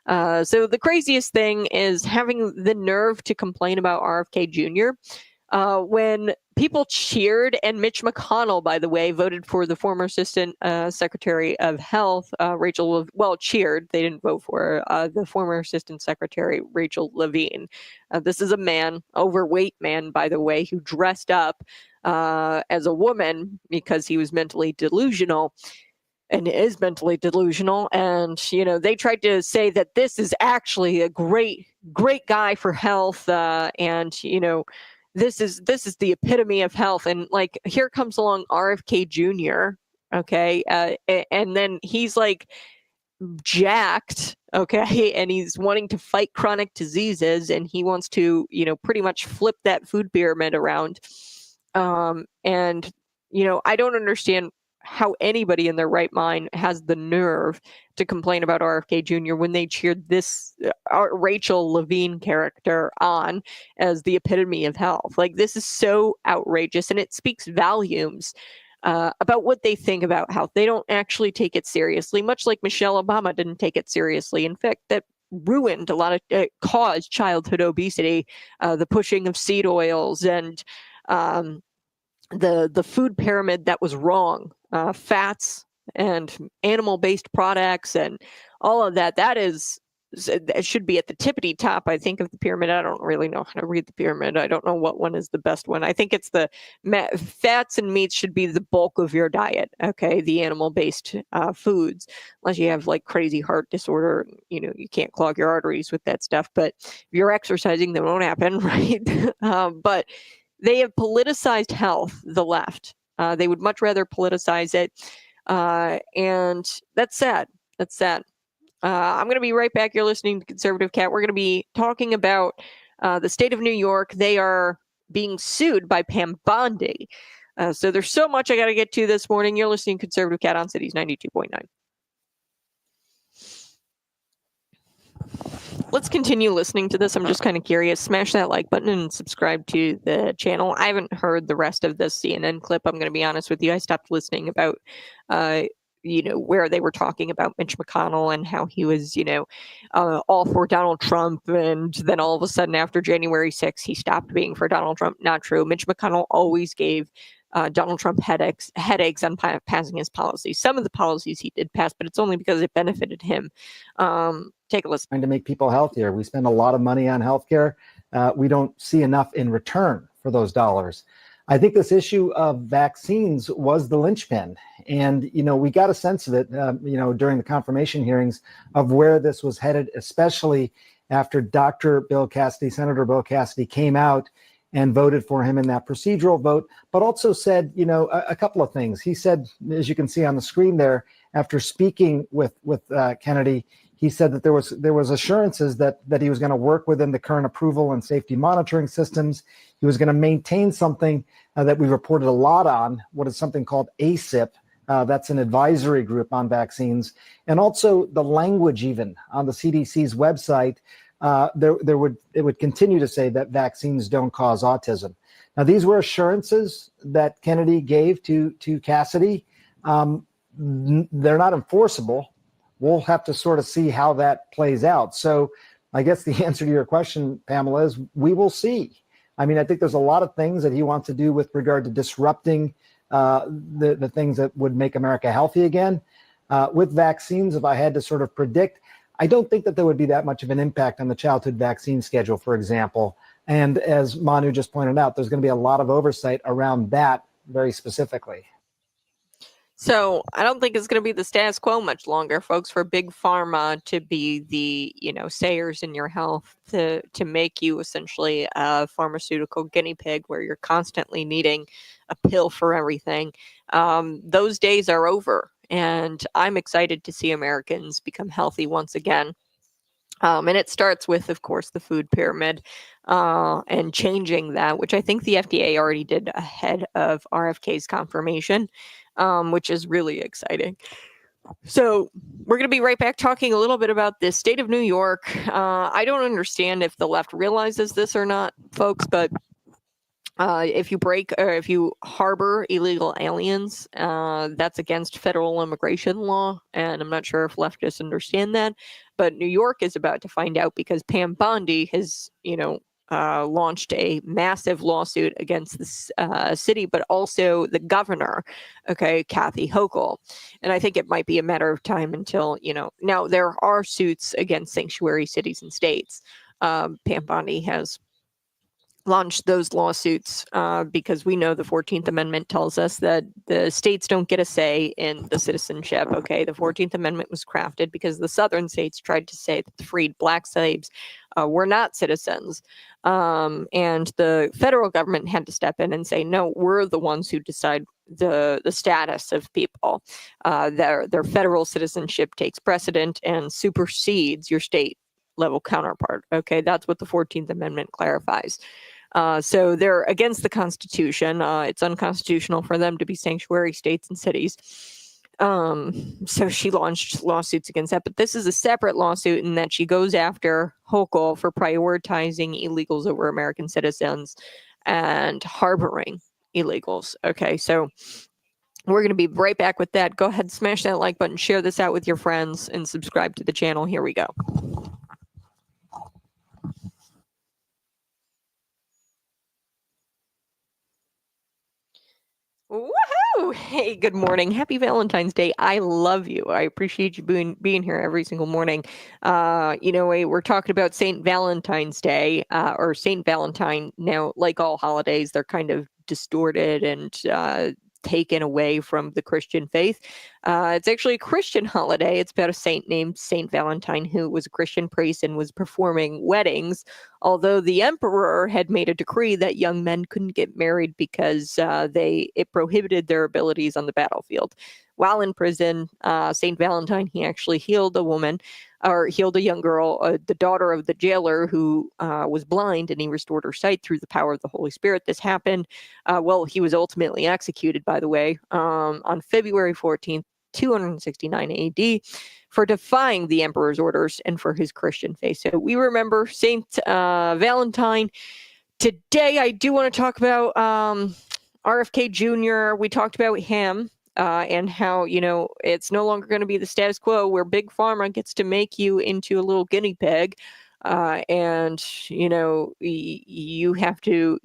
So the craziest thing is having the nerve to complain about RFK Jr. When people cheered, and Mitch McConnell, by the way, voted for the former Assistant Secretary of Health, cheered. They didn't vote for the former Assistant Secretary, Rachel Levine. This is a man, overweight man, by the way, who dressed up as a woman because he was mentally delusional. And is mentally delusional. And, they tried to say that this is actually a great guy for health. This is the epitome of health. And like, here comes along RFK Jr. Okay. And then he's like jacked. Okay. And he's wanting to fight chronic diseases. And he wants to, pretty much flip that food pyramid around. I don't understand how anybody in their right mind has the nerve to complain about RFK Jr. when they cheered this Rachel Levine character on as the epitome of health. Like, this is so outrageous, and it speaks volumes about what they think about health. They don't actually take it seriously, much like Michelle Obama didn't take it seriously. In fact, that ruined a lot of, caused childhood obesity, the pushing of seed oils, and the food pyramid that was wrong, fats and animal-based products and all of that. It should be at the tippity top, I think, of the pyramid. I don't really know how to read the pyramid. I don't know what one is the best one. I think it's the fats and meats should be the bulk of your diet. Okay, the animal-based foods, unless you have like crazy heart disorder, you can't clog your arteries with that stuff. But if you're exercising, that won't happen, right? But they have politicized health, the left. They would much rather politicize it. And that's sad. That's sad. I'm going to be right back. You're listening to Conservative Cat. We're going to be talking about the state of New York. They are being sued by Pam Bondi. So there's so much I got to get to this morning. You're listening to Conservative Cat on Cities 92.9. Let's continue listening to this. I'm just kind of curious. Smash that like button and subscribe to the channel. I haven't heard the rest of this CNN clip. I'm going to be honest with you. I stopped listening about, where they were talking about Mitch McConnell and how he was, all for Donald Trump. And then all of a sudden after January 6th, he stopped being for Donald Trump. Not true. Mitch McConnell always gave Donald Trump headaches on passing his policies. Some of the policies he did pass, but it's only because it benefited him. Take a listen. Trying to make people healthier. We spend a lot of money on healthcare. We don't see enough in return for those dollars. I think this issue of vaccines was the linchpin. And, we got a sense of it, during the confirmation hearings of where this was headed, especially after Senator Bill Cassidy came out and voted for him in that procedural vote, but also said, a couple of things. He said, as you can see on the screen there, after speaking with Kennedy, he said that there was assurances that he was going to work within the current approval and safety monitoring systems. He was going to maintain something that we reported a lot on, what is something called ACIP. That's an advisory group on vaccines. And also the language even on the CDC's website, it would continue to say that vaccines don't cause autism. Now, these were assurances that Kennedy gave to Cassidy. They're not enforceable. We'll have to sort of see how that plays out. So I guess the answer to your question, Pamela, is we will see. I mean, I think there's a lot of things that he wants to do with regard to disrupting the things that would make America healthy again. With vaccines, if I had to sort of predict, I don't think that there would be that much of an impact on the childhood vaccine schedule, for example. And as Manu just pointed out, there's going to be a lot of oversight around that very specifically. So I don't think it's going to be the status quo much longer, folks, for big pharma to be the, sayers in your health, to make you essentially a pharmaceutical guinea pig where you're constantly needing a pill for everything. Those days are over, and I'm excited to see Americans become healthy once again. And it starts with, of course, the food pyramid and changing that, which I think the FDA already did ahead of RFK's confirmation. Which is really exciting. So we're going to be right back talking a little bit about the state of New York. I don't understand if the left realizes this or not, folks, but if you break or if you harbor illegal aliens, that's against federal immigration law. And I'm not sure if leftists understand that. But New York is about to find out because Pam Bondi has, launched a massive lawsuit against this city, but also the governor, okay, Kathy Hochul. And I think it might be a matter of time until, now there are suits against sanctuary cities and states. Pam Bondi has launched those lawsuits because we know the 14th Amendment tells us that the states don't get a say in the citizenship. Okay, the 14th Amendment was crafted because the southern states tried to say that the freed black slaves were not citizens. And the federal government had to step in and say, no, we're the ones who decide the status of people. Their federal citizenship takes precedent and supersedes your state level counterpart. Okay, that's what the 14th Amendment clarifies. So they're against the Constitution. It's unconstitutional for them to be sanctuary states and cities. So she launched lawsuits against that. But this is a separate lawsuit in that she goes after Hochul for prioritizing illegals over American citizens and harboring illegals. Okay, so we're going to be right back with that. Go ahead, smash that like button, share this out with your friends, and subscribe to the channel. Here we go. Woohoo! Hey, good morning. Happy Valentine's Day. I love you. I appreciate you being here every single morning. We're talking about St. Valentine's Day or St. Valentine. Now, like all holidays, they're kind of distorted and taken away from the Christian faith. It's actually a Christian holiday. It's about a saint named St. Valentine who was a Christian priest and was performing weddings, although the emperor had made a decree that young men couldn't get married because it prohibited their abilities on the battlefield. While in prison, St. Valentine, he actually healed a young girl, the daughter of the jailer who was blind, and he restored her sight through the power of the Holy Spirit. This happened. He was ultimately executed, by the way, on February 14th, 269 AD, for defying the emperor's orders and for his Christian faith. So we remember Saint Valentine. Today, I do want to talk about RFK Jr. We talked about him. And how, it's no longer going to be the status quo where Big Pharma gets to make you into a little guinea pig. And, you have to,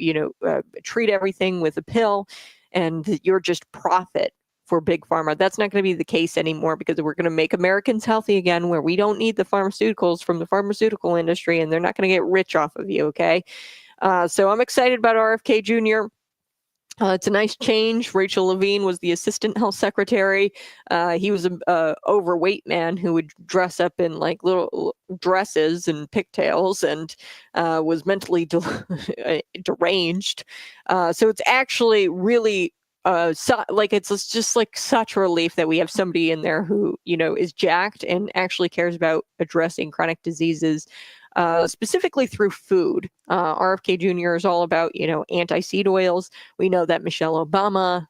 treat everything with a pill and you're just profit for Big Pharma. That's not going to be the case anymore because we're going to make Americans healthy again, where we don't need the pharmaceuticals from the pharmaceutical industry and they're not going to get rich off of you. Okay. So I'm excited about RFK Jr. It's a nice change. Rachel Levine was the assistant health secretary. He was an overweight man who would dress up in like little dresses and pigtails and was mentally deranged. So it's actually really it's just like such a relief that we have somebody in there who, is jacked and actually cares about addressing chronic diseases. Specifically through food. RFK Jr. is all about, anti-seed oils. We know that Michelle Obama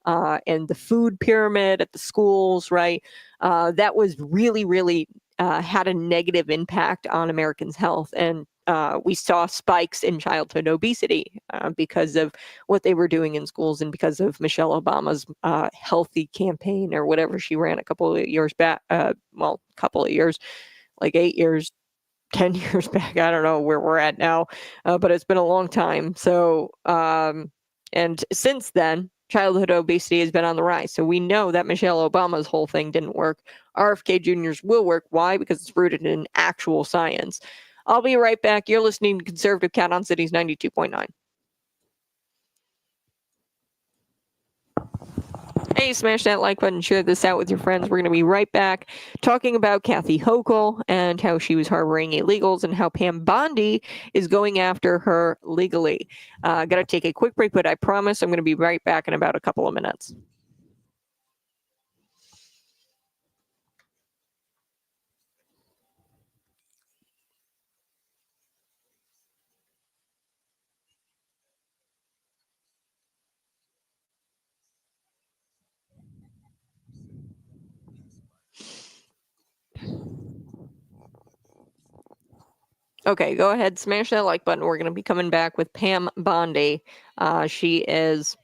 and the food pyramid at the schools, right? That was really, really had a negative impact on Americans' health. And we saw spikes in childhood obesity because of what they were doing in schools and because of Michelle Obama's healthy campaign or whatever she ran a couple of years back. Couple of years, like 8 years, 10 years back. I don't know where we're at now, but it's been a long time. So, and since then, childhood obesity has been on the rise. So we know that Michelle Obama's whole thing didn't work. RFK Jr.'s will work. Why? Because it's rooted in actual science. I'll be right back. You're listening to Conservative Cat on Cities 92.9. Hey, smash that like button, share this out with your friends. We're going to be right back talking about Kathy Hochul and how she was harboring illegals and how Pam Bondi is going after her legally. Got to take a quick break, but I promise I'm going to be right back in about a couple of minutes. Okay, go ahead, smash that like button. We're going to be coming back with Pam Bondi. She is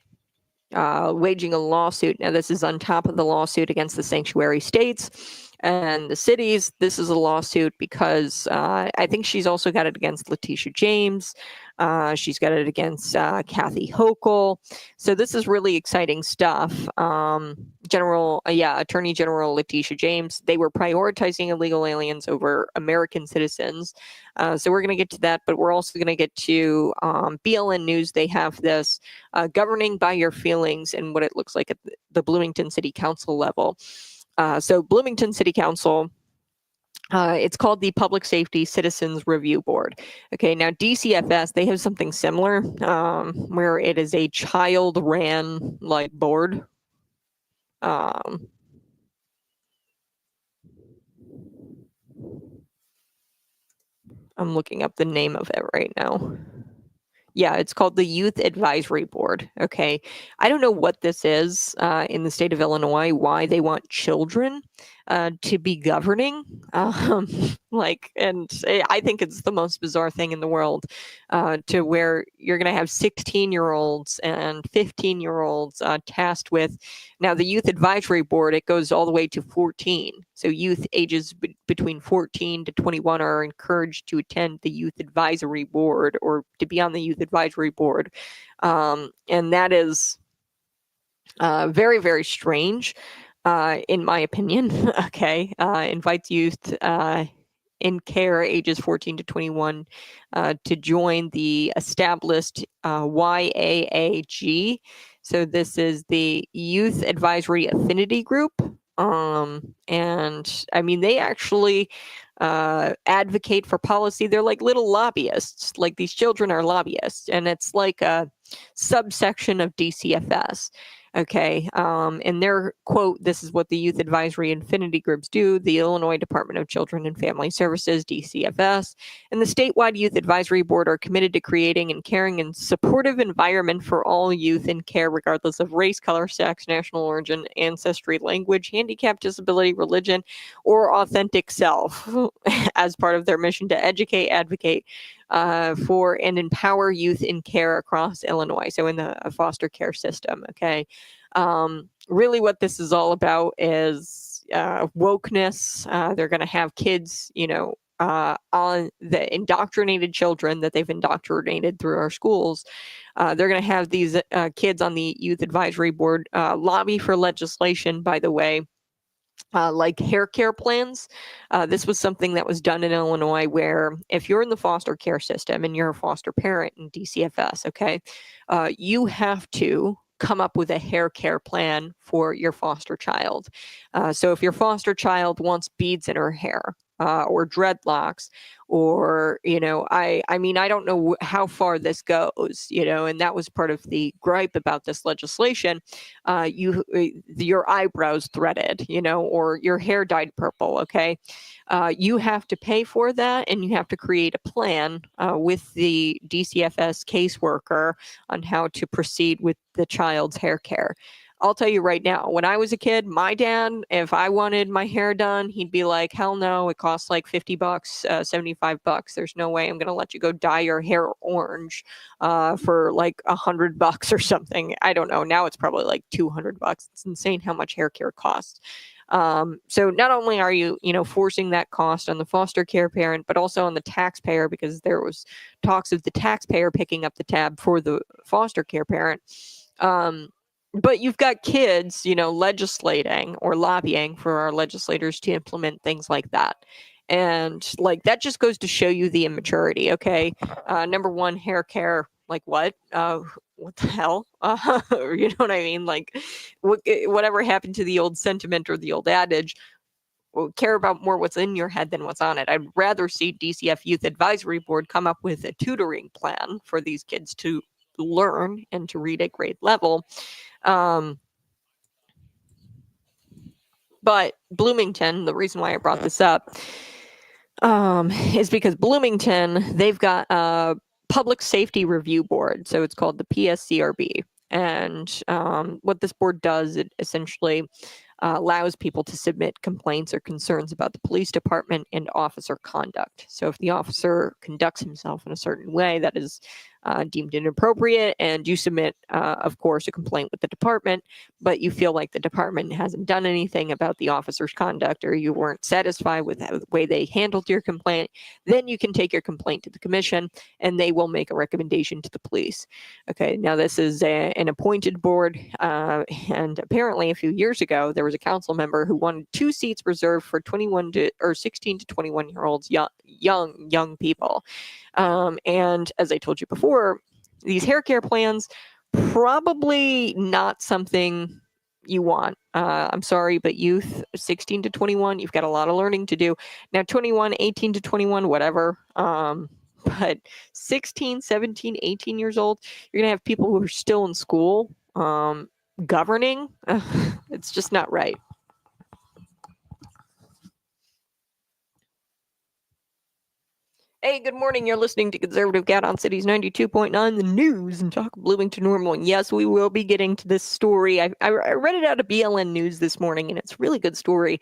waging a lawsuit. Now, this is on top of the lawsuit against the sanctuary states and the cities. This is a lawsuit because I think she's also got it against Letitia James. She's got it against Kathy Hochul. So this is really exciting stuff. Attorney General Letitia James, they were prioritizing illegal aliens over American citizens. So we're going to get to that, but we're also going to get to BLN News. They have this governing by your feelings and what it looks like at the Bloomington City Council level. So Bloomington City Council, it's called the Public Safety Citizens Review Board. Okay, now DCFS, they have something similar where it is a child-ran like board. I'm looking up the name of it right now. Yeah, it's called the Youth Advisory Board. Okay. I don't know what this is in the state of Illinois, why they want children to be governing. And I think it's the most bizarre thing in the world to where you're going to have 16-year-olds and 15-year-olds tasked with. Now, the Youth Advisory Board, it goes all the way to 14. So youth ages between 14 to 21 are encouraged to attend the Youth Advisory Board or to be on the Youth Advisory Board. And that is very, very strange, in my opinion. Okay. Invites youth in care ages 14 to 21 to join the established YAAG. So this is the Youth Advisory Affinity Group. And I mean, they actually advocate for policy. They're like little lobbyists. Like these children are lobbyists, and it's like a subsection of DCFS. Okay. And their quote, this is what the Youth Advisory Affinity Groups do. The Illinois Department of Children and Family Services, DCFS, and the statewide Youth Advisory Board are committed to creating and caring and supportive environment for all youth in care, regardless of race, color, sex, national origin, ancestry, language, handicap, disability, religion, or authentic self, as part of their mission to educate, advocate for and empower youth in care across Illinois. So in the foster care system. Okay. Really what this is all about is wokeness. They're going to have kids, on the indoctrinated children that they've indoctrinated through our schools. They're going to have these kids on the Youth Advisory Board lobby for legislation, by the way, like hair care plans. This was something that was done in Illinois where if you're in the foster care system and you're a foster parent in DCFS, okay, you have to come up with a hair care plan for your foster child. So if your foster child wants beads in her hair, or dreadlocks, or I mean, I don't know how far this goes, and that was part of the gripe about this legislation. Your eyebrows threaded, or your hair dyed purple. Okay, you have to pay for that, and you have to create a plan with the DCFS caseworker on how to proceed with the child's hair care. I'll tell you right now, when I was a kid, my dad, if I wanted my hair done, he'd be like, hell no, it costs like $50, $75. There's no way I'm going to let you go dye your hair orange for like $100 or something. I don't know. Now it's probably like $200. It's insane how much hair care costs. So not only are you, forcing that cost on the foster care parent, but also on the taxpayer, because there was talks of the taxpayer picking up the tab for the foster care parent. But you've got kids, legislating or lobbying for our legislators to implement things like that. And like, that just goes to show you the immaturity. Okay. Number one, hair care, like what? What the hell? You know what I mean? Like whatever happened to the old sentiment or the old adage, we'll care about more what's in your head than what's on it. I'd rather see DCF Youth Advisory Board come up with a tutoring plan for these kids to learn and to read at grade level. But Bloomington, the reason why I brought this up is because Bloomington, they've got a public safety review board. So it's called the PSCRB. And what this board does, it essentially allows people to submit complaints or concerns about the police department and officer conduct. So if the officer conducts himself in a certain way that is deemed inappropriate, and you submit, of course, a complaint with the department, but you feel like the department hasn't done anything about the officer's conduct, or you weren't satisfied with the way they handled your complaint, then you can take your complaint to the commission and they will make a recommendation to the police. Okay, now this is an appointed board, and apparently a few years ago, there was a council member who wanted 2 seats reserved for 16 to 21-year-olds, young people. And as I told you before, these hair care plans, probably not something you want. I'm sorry, but youth 16 to 21, you've got a lot of learning to do. Now 18 to 21, whatever. But 16, 17, 18 years old, you're going to have people who are still in school governing. It's just not right. Hey, good morning. You're listening to Conservative Cat on Cities 92.9, the news, and talk Bloomington Normal. And yes, we will be getting to this story. I read it out of BLN News this morning, and it's a really good story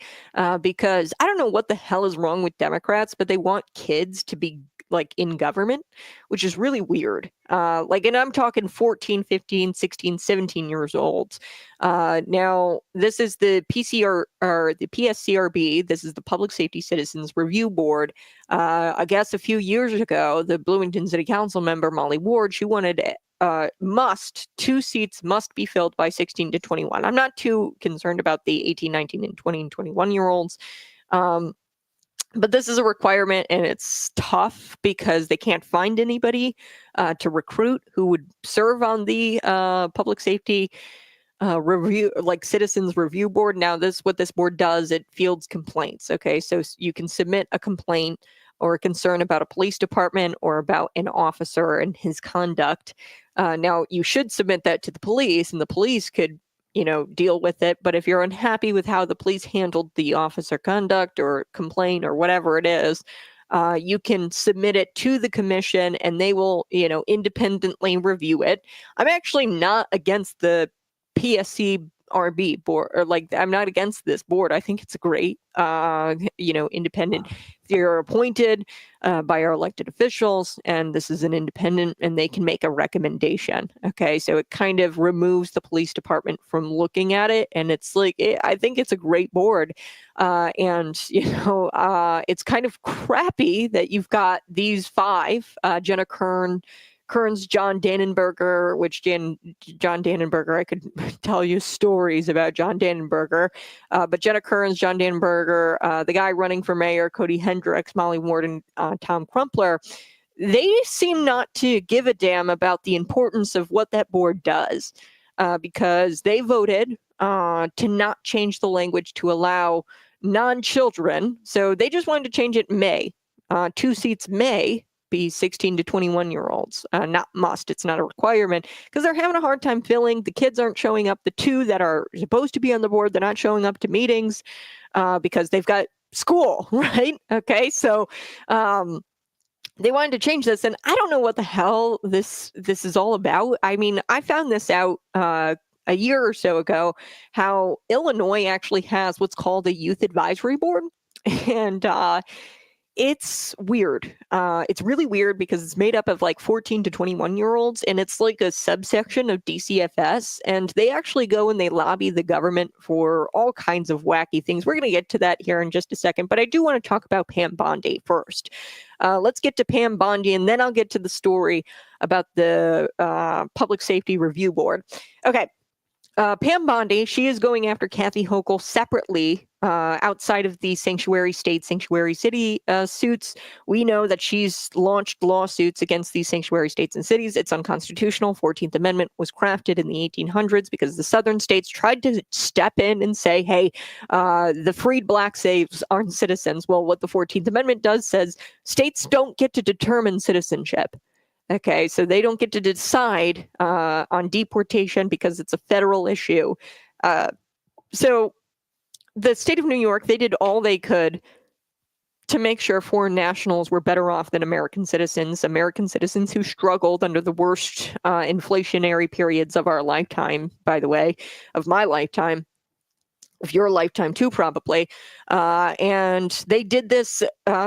because I don't know what the hell is wrong with Democrats, but they want kids to be like in government, which is really weird. And I'm talking 14, 15, 16, 17 years old. Now, this is the PCR or the PSCRB. This is the Public Safety Citizens Review Board. I guess a few years ago, the Bloomington City Council member, Molly Ward, she wanted 2 seats must be filled by 16 to 21. I'm not too concerned about the 18, 19, and 20 and 21 year olds. But this is a requirement, and it's tough because they can't find anybody to recruit who would serve on the public safety review, like citizens review board. Now, what this board does, it fields complaints. Okay, so you can submit a complaint or a concern about a police department or about an officer and his conduct. Now, you should submit that to the police, and the police could deal with it. But if you're unhappy with how the police handled the officer conduct or complaint or whatever it is, you can submit it to the commission and they will, independently review it. I'm actually not against the PSCRB board, or I'm not against this board. I think it's great, independent. They're appointed by our elected officials, and this is an independent, and they can make a recommendation. Okay, so it kind of removes the police department from looking at it, and it's I think it's a great board. And it's kind of crappy that you've got these 5, Jenna Kearns, John Dannenberger, which John Dannenberger, I could tell you stories about John Dannenberger, but Jenna Kearns, John Dannenberger, the guy running for mayor, Cody Hendricks, Molly Ward, and Tom Crumpler, they seem not to give a damn about the importance of what that board does because they voted to not change the language to allow non-children. So they just wanted to change it May. 2 seats may be 16 to 21 year olds, not must. It's not a requirement because they're having a hard time filling. The kids aren't showing up. The 2 that are supposed to be on the board, they're not showing up to meetings because they've got school, right? Okay, so they wanted to change this, and I don't know what the hell this is all about. I mean, I found this out a year or so ago, how Illinois actually has what's called a youth advisory board, and it's weird. It's really weird because it's made up of 14 to 21 year olds, and it's like a subsection of DCFS, and they actually go and they lobby the government for all kinds of wacky things. We're going to get to that here in just a second, but I do want to talk about Pam Bondi first. Let's get to Pam Bondi, and then I'll get to the story about the Public Safety Review Board. Okay. Pam Bondi, she is going after Kathy Hochul separately outside of the sanctuary state, sanctuary city suits. We know that she's launched lawsuits against these sanctuary states and cities. It's unconstitutional. 14th Amendment was crafted in the 1800s because the southern states tried to step in and say, hey, the freed black slaves aren't citizens. Well, what the 14th Amendment does says states don't get to determine citizenship. Okay, so they don't get to decide on deportation because it's a federal issue. So the state of New York, they did all they could to make sure foreign nationals were better off than American citizens who struggled under the worst inflationary periods of our lifetime, by the way, of my lifetime, of your lifetime too, probably. And they did this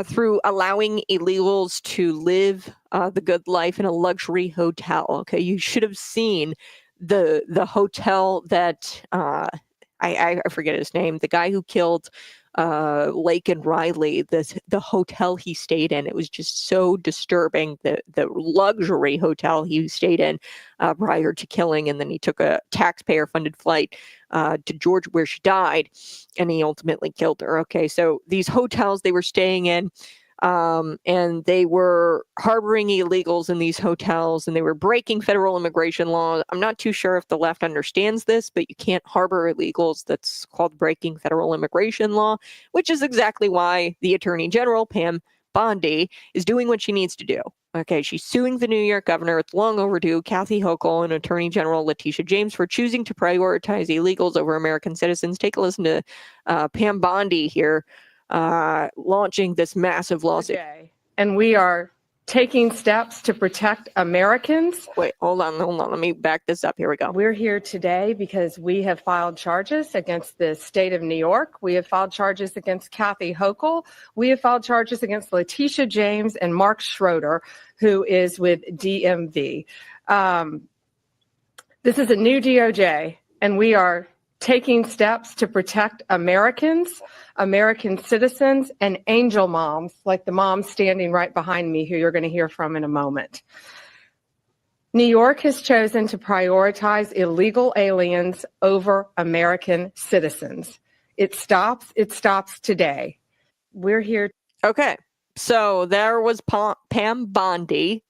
through allowing illegals to live the good life in a luxury hotel. Okay, you should have seen the hotel that I forget his name, the guy who killed Lake and Riley, the hotel he stayed in. It was just so disturbing. The luxury hotel he stayed in prior to killing, and then he took a taxpayer-funded flight to Georgia where she died, and he ultimately killed her. Okay, so these hotels they were staying in, and they were harboring illegals in these hotels, and they were breaking federal immigration law. I'm not too sure if the left understands this, but you can't harbor illegals. That's called breaking federal immigration law, which is exactly why the Attorney General, Pam Bondi, is doing what she needs to do. Okay, she's suing the New York governor. It's long overdue. Kathy Hochul and Attorney General Letitia James for choosing to prioritize illegals over American citizens. Take a listen to Pam Bondi here launching this massive lawsuit. And we are taking steps to protect Americans. Wait, hold on. Let me back this up. Here we go. We're here today because we have filed charges against the state of New York. We have filed charges against Kathy Hochul. We have filed charges against Letitia James and Mark Schroeder, who is with DMV. This is a new DOJ, and we are taking steps to protect Americans, American citizens, and angel moms, like the mom standing right behind me, who you're going to hear from in a moment. New York has chosen to prioritize illegal aliens over American citizens. It stops today. We're here. Okay, so there was Pam Bondi.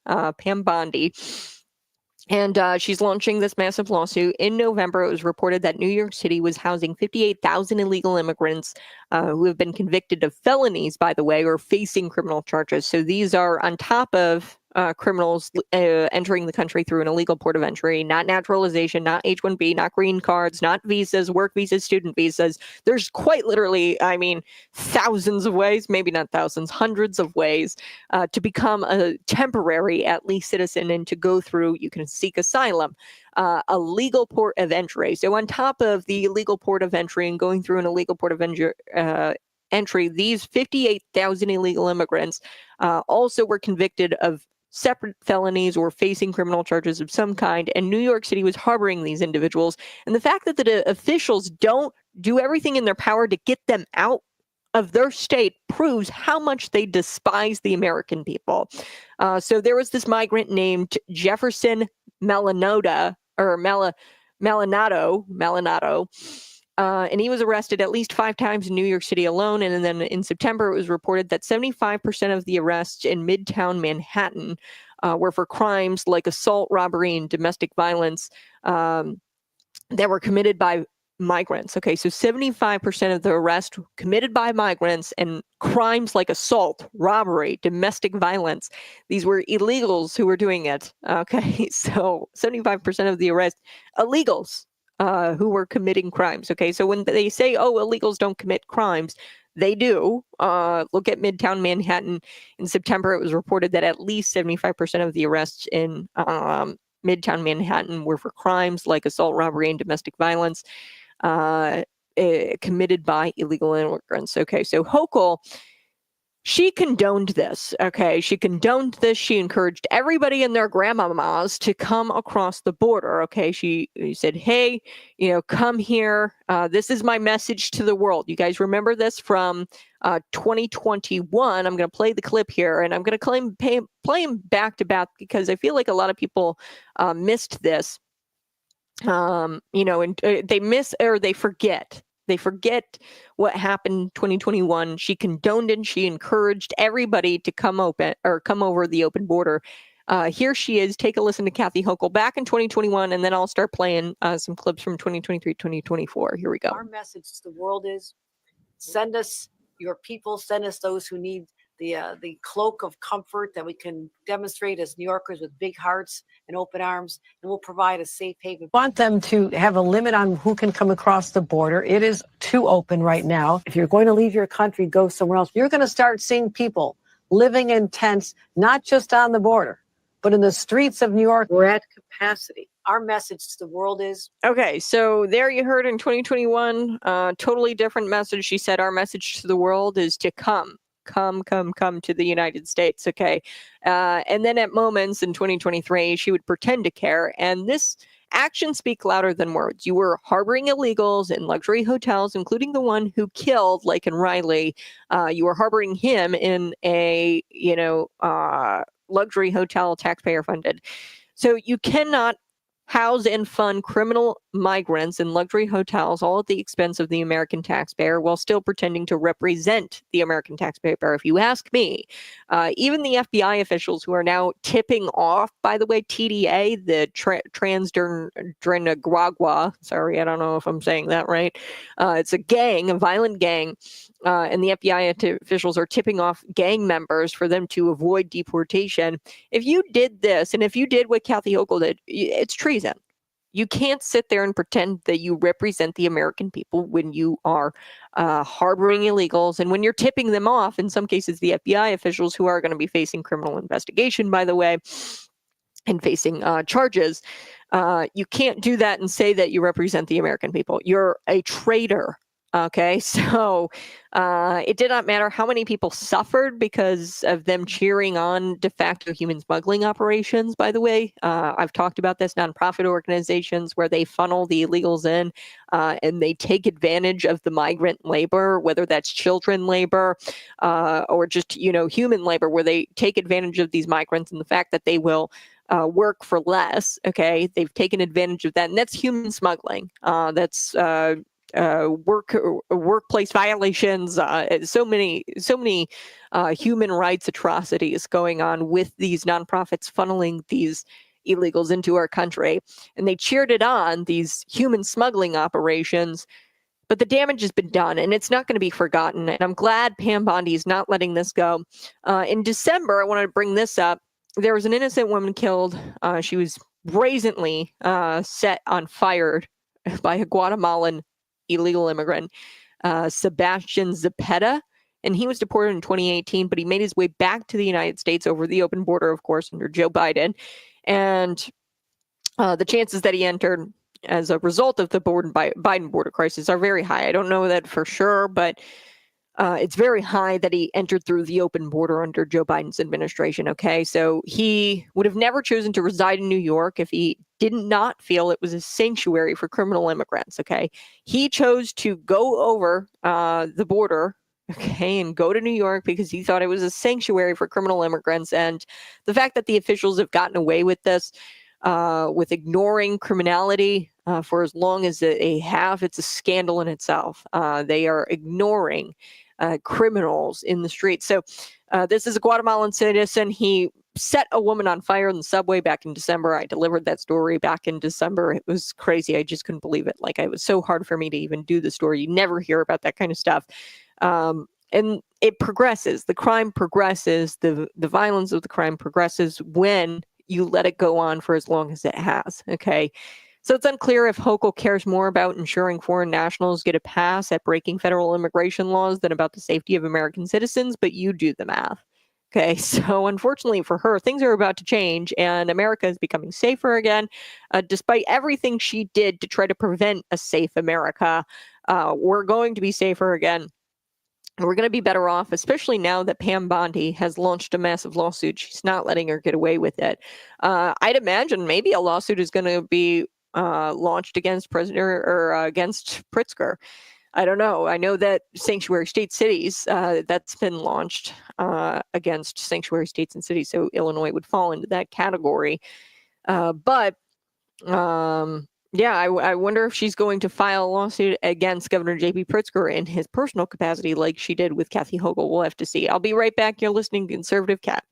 And she's launching this massive lawsuit. In November, it was reported that New York City was housing 58,000 illegal immigrants who have been convicted of felonies, by the way, or facing criminal charges. So these are on top of criminals entering the country through an illegal port of entry, not naturalization, not H-1B, not green cards, not visas, work visas, student visas. There's quite literally, I mean, thousands of ways, maybe not thousands, hundreds of ways to become a temporary, at least, citizen and to go through, you can seek asylum, a legal port of entry. So on top of the illegal port of entry and going through an illegal port of entry, these 58,000 illegal immigrants also were convicted of separate felonies or facing criminal charges of some kind, and New York City was harboring these individuals. And the fact that the officials don't do everything in their power to get them out of their state proves how much they despise the American people. So there was this migrant named Jefferson Malinato, and he was arrested at least 5 times in New York City alone. And then in September, it was reported that 75% of the arrests in Midtown Manhattan were for crimes like assault, robbery, and domestic violence that were committed by migrants. Okay, so 75% of the arrests committed by migrants and crimes like assault, robbery, domestic violence. These were illegals who were doing it. Okay, so 75% of the arrests, illegals. Who were committing crimes. Okay, so when they say, oh, illegals don't commit crimes, they do. Look at Midtown Manhattan. In September, it was reported that at least 75% of the arrests in Midtown Manhattan were for crimes like assault, robbery, and domestic violence committed by illegal immigrants. Okay, so Hochul, she condoned this. Okay, she condoned this. She encouraged everybody and their grandmamas to come across the border. Okay, she said, hey, come here. This is my message to the world. You guys remember this from 2021. I'm going to play the clip here, and I'm going to play him back to back because I feel like a lot of people missed this. And they miss or they forget. They forget what happened in 2021. She condoned and she encouraged everybody to come over the open border. Here she is. Take a listen to Kathy Hochul back in 2021, and then I'll start playing some clips from 2023, 2024. Here we go. Our message to the world is send us your people, send us those who need the cloak of comfort that we can demonstrate as New Yorkers with big hearts and open arms, and we'll provide a safe haven. Want them to have a limit on who can come across the border. It is too open right now. If you're going to leave your country, go somewhere else. You're going to start seeing people living in tents, not just on the border, but in the streets of New York. We're at capacity. Our message to the world is, Okay, so there you heard in 2021, totally different message. She said our message to the world is to come to the United States. Okay. And then at moments in 2023, she would pretend to care. And this actions speak louder than words. You were harboring illegals in luxury hotels, including the one who killed Laken Riley. You were harboring him in a, luxury hotel, taxpayer funded. So you cannot house and fund criminal migrants in luxury hotels, all at the expense of the American taxpayer, while still pretending to represent the American taxpayer. If you ask me, even the FBI officials who are now tipping off, by the way, TDA, the Transdernagwagwa, sorry, I don't know if I'm saying that right. It's a gang, a violent gang, and the FBI officials are tipping off gang members for them to avoid deportation. If you did this, and if you did what Kathy Hochul did, it's treason. You can't sit there and pretend that you represent the American people when you are harboring illegals and when you're tipping them off, in some cases, the FBI officials who are going to be facing criminal investigation, by the way, and facing charges. You can't do that and say that you represent the American people. You're a traitor. Okay, so it did not matter how many people suffered because of them cheering on de facto human smuggling operations, by the way. I've talked about this, nonprofit organizations where they funnel the illegals in and they take advantage of the migrant labor, whether that's children labor or just, human labor, where they take advantage of these migrants and the fact that they will work for less. Okay, they've taken advantage of that, and that's human smuggling. That's workplace violations, so many human rights atrocities going on with these nonprofits funneling these illegals into our country. And they cheered it on, these human smuggling operations, but the damage has been done and it's not going to be forgotten. And I'm glad Pam Bondi is not letting this go. In December, I wanted to bring this up. There was an innocent woman killed. She was brazenly set on fire by a Guatemalan illegal immigrant, Sebastian Zepeda, and he was deported in 2018, but he made his way back to the United States over the open border, of course, under Joe Biden. And the chances that he entered as a result of the Biden border crisis are very high. I don't know that for sure, but it's very high that he entered through the open border under Joe Biden's administration. Okay, so he would have never chosen to reside in New York if he did not feel it was a sanctuary for criminal immigrants. Okay, he chose to go over the border, okay, and go to New York because he thought it was a sanctuary for criminal immigrants. And the fact that the officials have gotten away with this, with ignoring criminality for as long as they have, it's a scandal in itself. They are ignoring criminals in the streets. So this is a Guatemalan citizen. He set a woman on fire in the subway back in December. I delivered that story back in December. It was crazy. I just couldn't believe it. Like, it was so hard for me to even do the story. You never hear about that kind of stuff. And it progresses. The crime progresses. The violence of the crime progresses when you let it go on for as long as it has. Okay. So it's unclear if Hochul cares more about ensuring foreign nationals get a pass at breaking federal immigration laws than about the safety of American citizens, but you do the math. Okay, so unfortunately for her, things are about to change and America is becoming safer again, despite everything she did to try to prevent a safe America. We're going to be safer again. We're going to be better off, especially now that Pam Bondi has launched a massive lawsuit. She's not letting her get away with it. I'd imagine maybe a lawsuit is going to be launched against against Pritzker. I don't know. I know that sanctuary state cities, that's been launched against sanctuary states and cities. So Illinois would fall into that category. But I wonder if she's going to file a lawsuit against Governor J.B. Pritzker in his personal capacity like she did with Kathy Hochul. We'll have to see. I'll be right back. You're listening to Conservative Cat.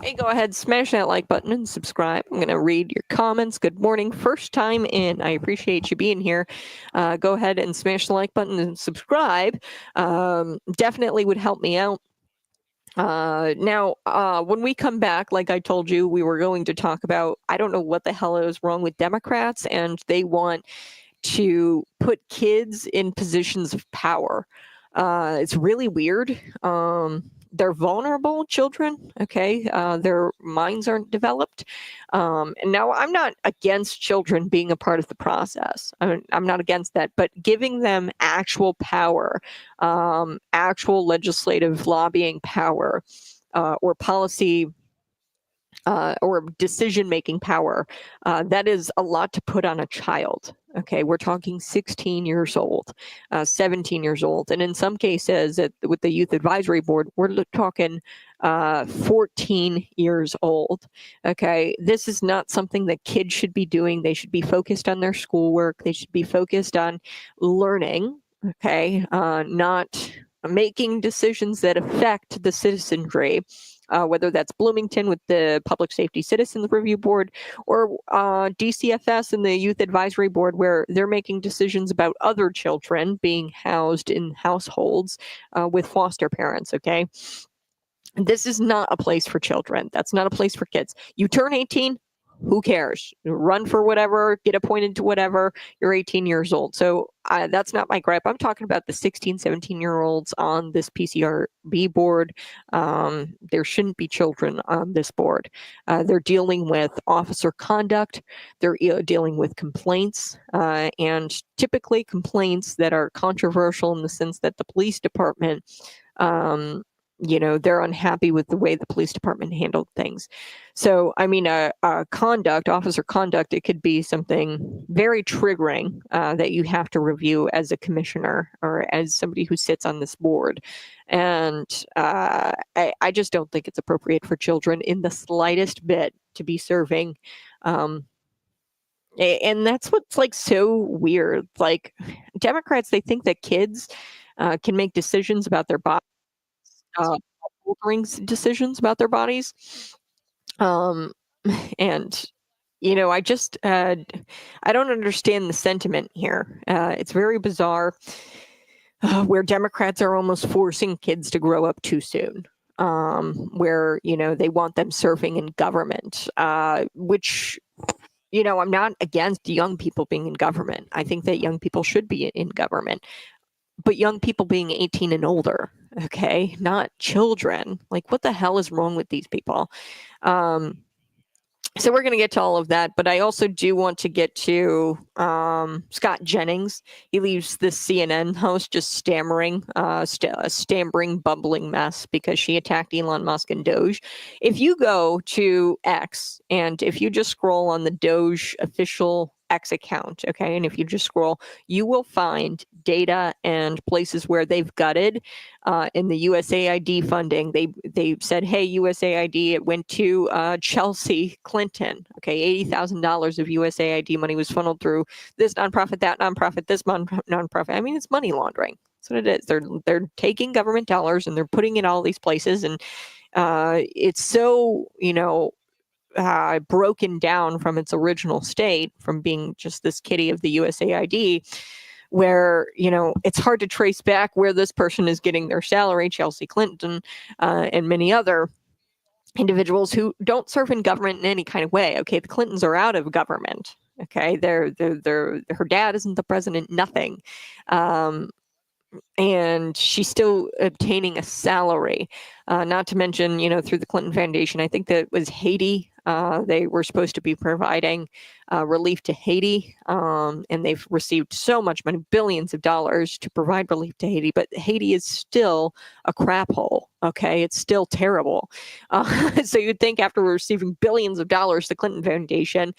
Hey, go ahead, smash that like button and subscribe. I'm going to read your comments. Good morning. First time in. I appreciate you being here. Go ahead and smash the like button and subscribe. Definitely would help me out. Now, when we come back, like I told you, we were going to talk about, I don't know what the hell is wrong with Democrats, and they want to put kids in positions of power. It's really weird. They're vulnerable children. Okay. Their minds aren't developed. And now I'm not against children being a part of the process. I'm not against that, but giving them actual power, actual legislative lobbying power, or policy or decision-making power, that is a lot to put on a child. Okay, we're talking 16 years old, 17 years old, and in some cases, with the Youth Advisory Board, we're talking 14 years old. Okay, this is not something that kids should be doing. They should be focused on their schoolwork. They should be focused on learning. Okay, not making decisions that affect the citizenry. Whether that's Bloomington with the Public Safety Citizens Review Board, or DCFS and the Youth Advisory Board, where they're making decisions about other children being housed in households with foster parents, okay? This is not a place for children. That's not a place for kids. You turn 18, who cares? Run for whatever, get appointed to whatever, you're 18 years old. So that's not my gripe. I'm talking about the 16, 17-year-olds on this PCRB board. There shouldn't be children on this board. They're dealing with officer conduct. They're dealing with complaints, and typically complaints that are controversial in the sense that the police department, they're unhappy with the way the police department handled things. So, I mean, officer conduct, it could be something very triggering that you have to review as a commissioner or as somebody who sits on this board. And I just don't think it's appropriate for children in the slightest bit to be serving. And that's what's like so weird. Like Democrats, they think that kids can make decisions about their bodies. Altering decisions about their bodies. And, I just, I don't understand the sentiment here. It's very bizarre where Democrats are almost forcing kids to grow up too soon. Where, they want them serving in government, which, I'm not against young people being in government. I think that young people should be in government. But young people being 18 and older, okay, not children. Like, what the hell is wrong with these people? So we're going to get to all of that, but I also do want to get to Scott Jennings. He leaves the CNN host just stammering, a stammering, bumbling mess because she attacked Elon Musk and Doge. If you go to X and if you just scroll on the Doge official X account, okay, and if you just scroll, you will find data and places where they've gutted in the USAID funding. They said, hey, USAID, it went to Chelsea Clinton. Okay, $80,000 of USAID money was funneled through this nonprofit, that nonprofit, this nonprofit. I mean, it's money laundering. That's what it is. They're taking government dollars and they're putting it in all these places, and it's so broken down from its original state, from being just this kitty of the USAID, where, it's hard to trace back where this person is getting their salary, Chelsea Clinton, and many other individuals who don't serve in government in any kind of way. Okay, the Clintons are out of government. Okay, her dad isn't the president, nothing. And she's still obtaining a salary, not to mention, through the Clinton Foundation. I think that was Haiti. They were supposed to be providing relief to Haiti, and they've received so much money, billions of dollars, to provide relief to Haiti. But Haiti is still a crap hole. Okay, it's still terrible. So you'd think after receiving billions of dollars, the Clinton Foundation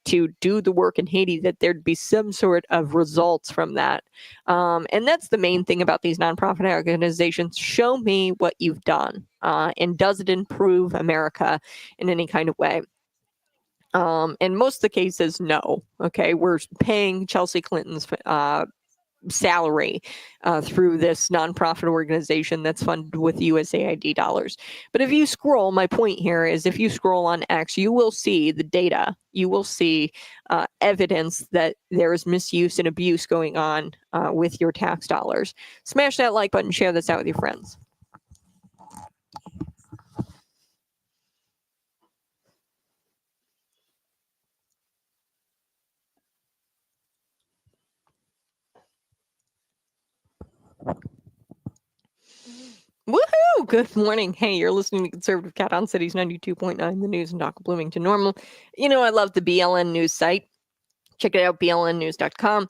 to do the work in Haiti, that there'd be some sort of results from that. And that's the main thing about these nonprofit organizations. Show me what you've done, and does it improve America in any kind of way? In most of the cases, no. Okay, we're paying Chelsea Clinton's salary through this nonprofit organization that's funded with USAID dollars. But if you scroll, my point here is if you scroll on X, you will see the data. You will see evidence that there is misuse and abuse going on with your tax dollars. Smash that like button, share this out with your friends. Woohoo! Good morning. Hey, you're listening to Conservative Cat on Cities 92.9, the news and talk of Bloomington Normal. You know, I love the BLN news site. Check it out, blnnews.com.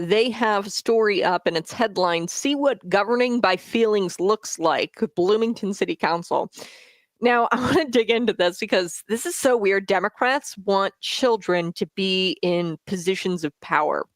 They have a story up and it's headline, See What Governing by Feelings Looks Like, Bloomington City Council. Now, I want to dig into this because this is so weird. Democrats want children to be in positions of power.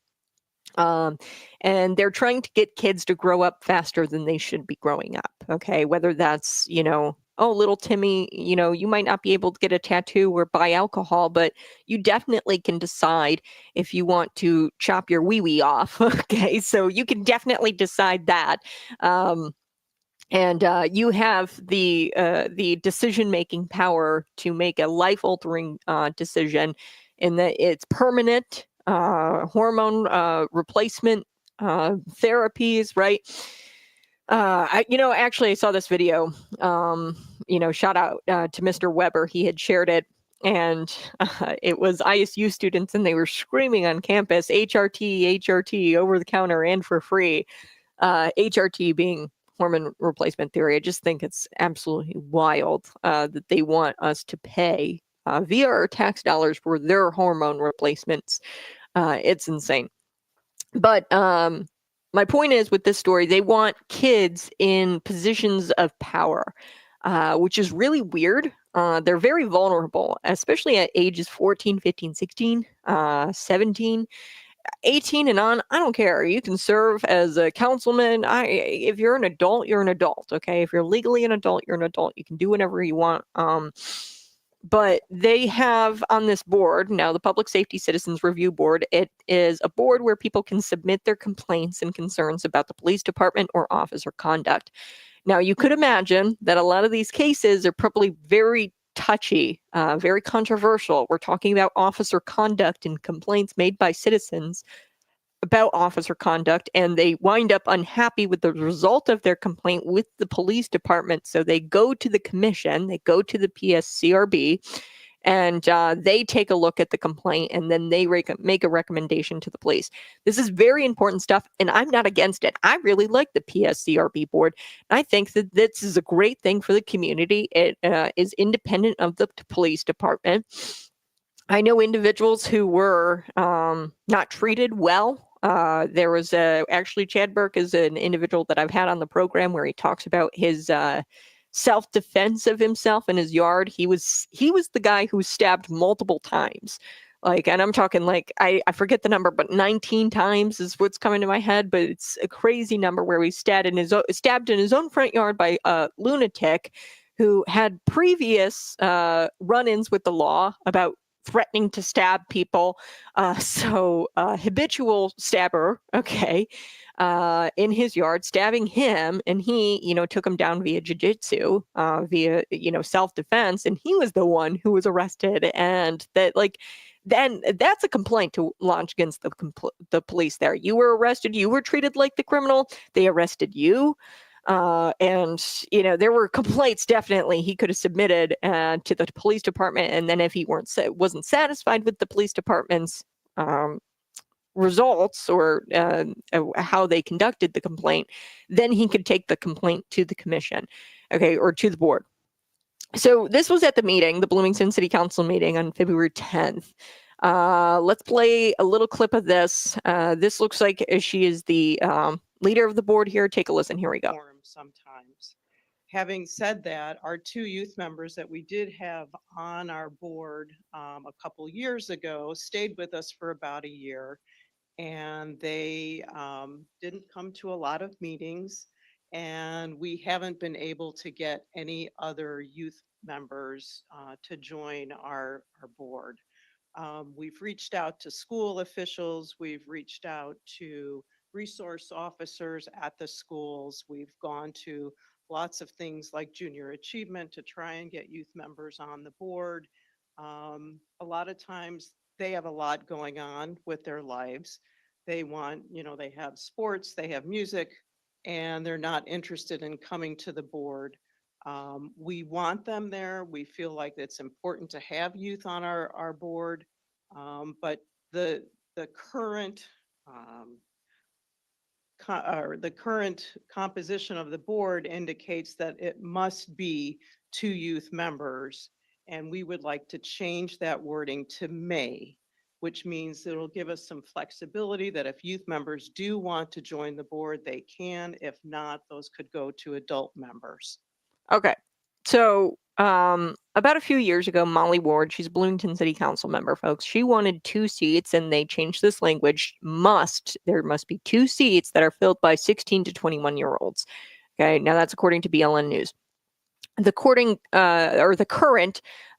And they're trying to get kids to grow up faster than they should be growing up. Okay. Whether that's, you know, oh, little Timmy, you know, you might not be able to get a tattoo or buy alcohol, but you definitely can decide if you want to chop your wee-wee off. Okay. So you can definitely decide that. And you have the decision-making power to make a life-altering decision in that it's permanent hormone replacement therapies, right? Actually, I saw this video. Shout out to Mr. Weber. He had shared it, and it was ISU students, and they were screaming on campus, HRT, HRT, over the counter and for free. HRT being hormone replacement theory. I just think it's absolutely wild that they want us to pay via our tax dollars for their hormone replacements. It's insane. But my point is with this story, they want kids in positions of power, which is really weird. They're very vulnerable, especially at ages 14, 15, 16, 17. 18 and on, I don't care. You can serve as a councilman. If you're an adult, you're an adult. Okay. If you're legally an adult, you're an adult. You can do whatever you want. But they have on this board now, the Public Safety Citizens Review Board. It is a board where people can submit their complaints and concerns about the police department or officer conduct. Now, you could imagine that a lot of these cases are probably very touchy, very controversial. We're talking about officer conduct and complaints made by citizens about officer conduct, and they wind up unhappy with the result of their complaint with the police department. So they go to the commission, they go to the PSCRB, and they take a look at the complaint, and then they make a recommendation to the police. This is very important stuff, and I'm not against it. I really like the PSCRB board. I think that this is a great thing for the community. It is independent of the police department. I know individuals who were not treated well. There was actually Chad Burke is an individual that I've had on the program where he talks about his self-defense of himself in his yard. He was the guy who was stabbed multiple times. And I'm talking I forget the number, but 19 times is what's coming to my head. But it's a crazy number where he stabbed in his own front yard by a lunatic who had previous run-ins with the law about threatening to stab people. Habitual stabber, okay, in his yard, stabbing him, and he, took him down via jiu-jitsu, via, self-defense, and he was the one who was arrested. And that, then that's a complaint to launch against the police there. You were arrested, you were treated like the criminal, they arrested you. There were complaints definitely he could have submitted to the police department. And then if he wasn't satisfied with the police department's results or how they conducted the complaint, then he could take the complaint to the commission, okay, or to the board. So this was at the meeting, the Bloomington City Council meeting on February 10th. Let's play a little clip of this. This looks like she is the leader of the board here. Take a listen. Here we go. Sometimes. Having said that, our two youth members that we did have on our board a couple years ago stayed with us for about a year, and they didn't come to a lot of meetings, and we haven't been able to get any other youth members to join our board. We've reached out to school officials, we've reached out to resource officers at the schools. We've gone to lots of things like junior achievement to try and get youth members on the board. A lot of times they have a lot going on with their lives. They want, they have sports, they have music, and they're not interested in coming to the board. We want them there. We feel like it's important to have youth on our board. But the current the current composition of the board indicates that it must be 2 youth members. And we would like to change that wording to may, which means it'll give us some flexibility that if youth members do want to join the board, they can. If not, those could go to adult members. Okay. So about a few years ago, Molly Ward, she's a Bloomington City Council member, folks. She wanted 2 seats, and they changed this language. There must be 2 seats that are filled by 16 to 21-year-olds. Okay. Now that's according to BLN News. The current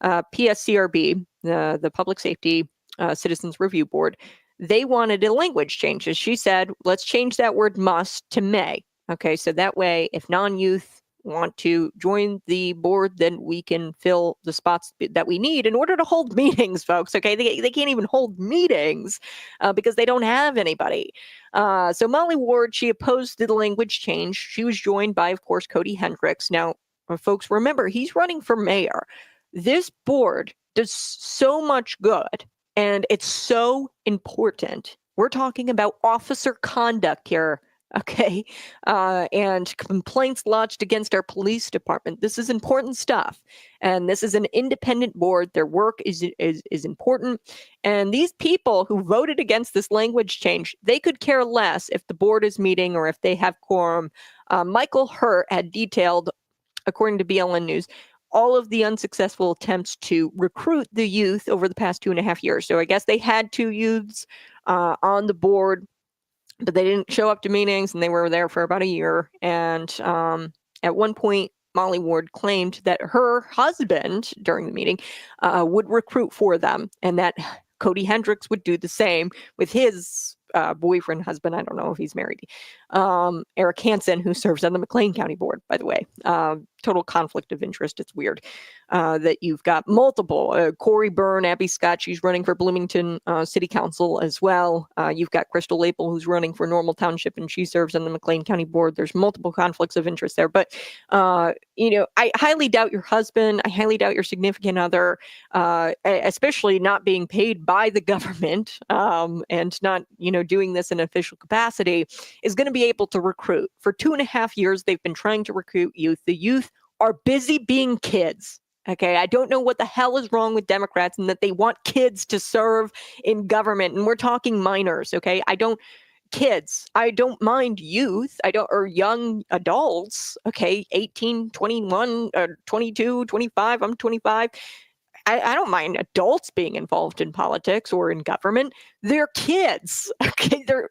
PSCRB, the Public Safety Citizens Review Board, they wanted a language change. As she said, let's change that word must to may. Okay, so that way, if non-youth want to join the board, then we can fill the spots that we need in order to hold meetings, folks. Okay, they can't even hold meetings because they don't have anybody. So Molly Ward, she opposed the language change. She was joined by, of course, Cody Hendricks. Now, folks, remember, he's running for mayor. This board does so much good, and it's so important. We're talking about officer conduct here, okay? And complaints lodged against our police department. This is important stuff. And this is an independent board. Their work is important. And these people who voted against this language change, they could care less if the board is meeting or if they have quorum. Michael Hurt had detailed, according to BLN News, all of the unsuccessful attempts to recruit the youth over the past 2.5 years. So I guess they had 2 youths on the board, but they didn't show up to meetings, and they were there for about a year. And at one point, Molly Ward claimed that her husband, during the meeting, would recruit for them, and that Cody Hendricks would do the same with his boyfriend, husband, I don't know if he's married, Eric Hansen, who serves on the McLean County Board, by the way. Total conflict of interest. It's weird that you've got multiple. Corey Byrne, Abby Scott, she's running for Bloomington City Council as well. You've got Crystal Lapel, who's running for Normal Township, and she serves on the McLean County Board. There's multiple conflicts of interest there. But, I highly doubt your husband. I highly doubt your significant other, especially not being paid by the government and not, doing this in official capacity, is going to be able to recruit. For 2.5 years, they've been trying to recruit youth. The youth are busy being kids. Okay, I don't know what the hell is wrong with Democrats and that they want kids to serve in government. And we're talking minors. Okay, I don't mind youth. Or young adults. Okay, 18, 21, 22, 25. I'm 25. I don't mind adults being involved in politics or in government. They're kids. Okay, they're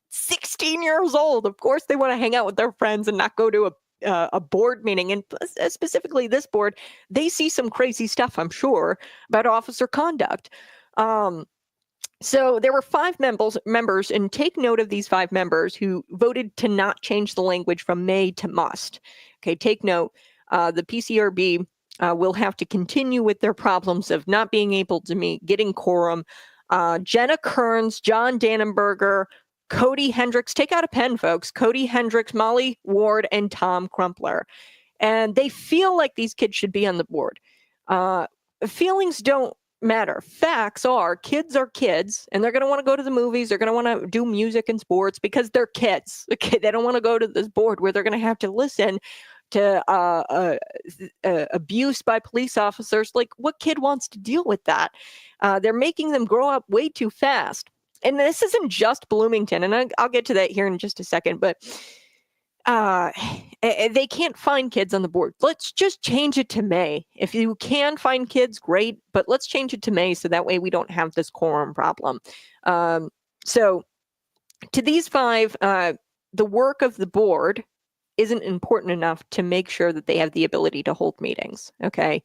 16 years old. Of course, they want to hang out with their friends and not go to a board meeting. And specifically this board, they see some crazy stuff, I'm sure, about officer conduct. So there were 5 members, and take note of these 5 members who voted to not change the language from may to must. Okay, take note. The PCRB will have to continue with their problems of not being able to meet, getting quorum. Jenna Kearns, John Dannenberger, Cody Hendricks, take out a pen, folks. Cody Hendricks, Molly Ward, and Tom Crumpler. And they feel like these kids should be on the board. Feelings don't matter. Facts are kids, and they're going to want to go to the movies. They're going to want to do music and sports because they're kids. Okay, they don't want to go to this board where they're going to have to listen to abuse by police officers. Like, what kid wants to deal with that? They're making them grow up way too fast. And this isn't just Bloomington, and I'll get to that here in just a second, but they can't find kids on the board. Let's just change it to may. If you can find kids, great, but let's change it to may so that way we don't have this quorum problem. So to these 5, the work of the board isn't important enough to make sure that they have the ability to hold meetings. Okay.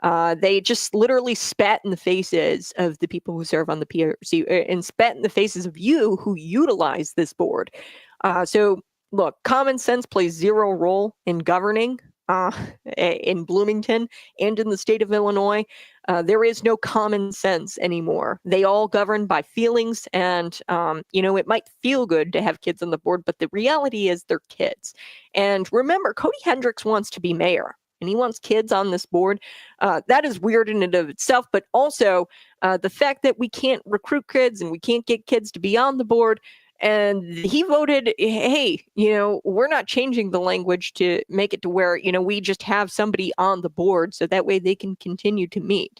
They just literally spat in the faces of the people who serve on the PRC and spat in the faces of you who utilize this board. So look, common sense plays zero role in governing in Bloomington and in the state of Illinois. There is no common sense anymore. They all govern by feelings, and it might feel good to have kids on the board, but the reality is they're kids. And remember, Cody Hendricks wants to be mayor, and he wants kids on this board. That is weird in and of itself, but also the fact that we can't recruit kids and we can't get kids to be on the board. And he voted, hey, we're not changing the language to make it to where, we just have somebody on the board so that way they can continue to meet.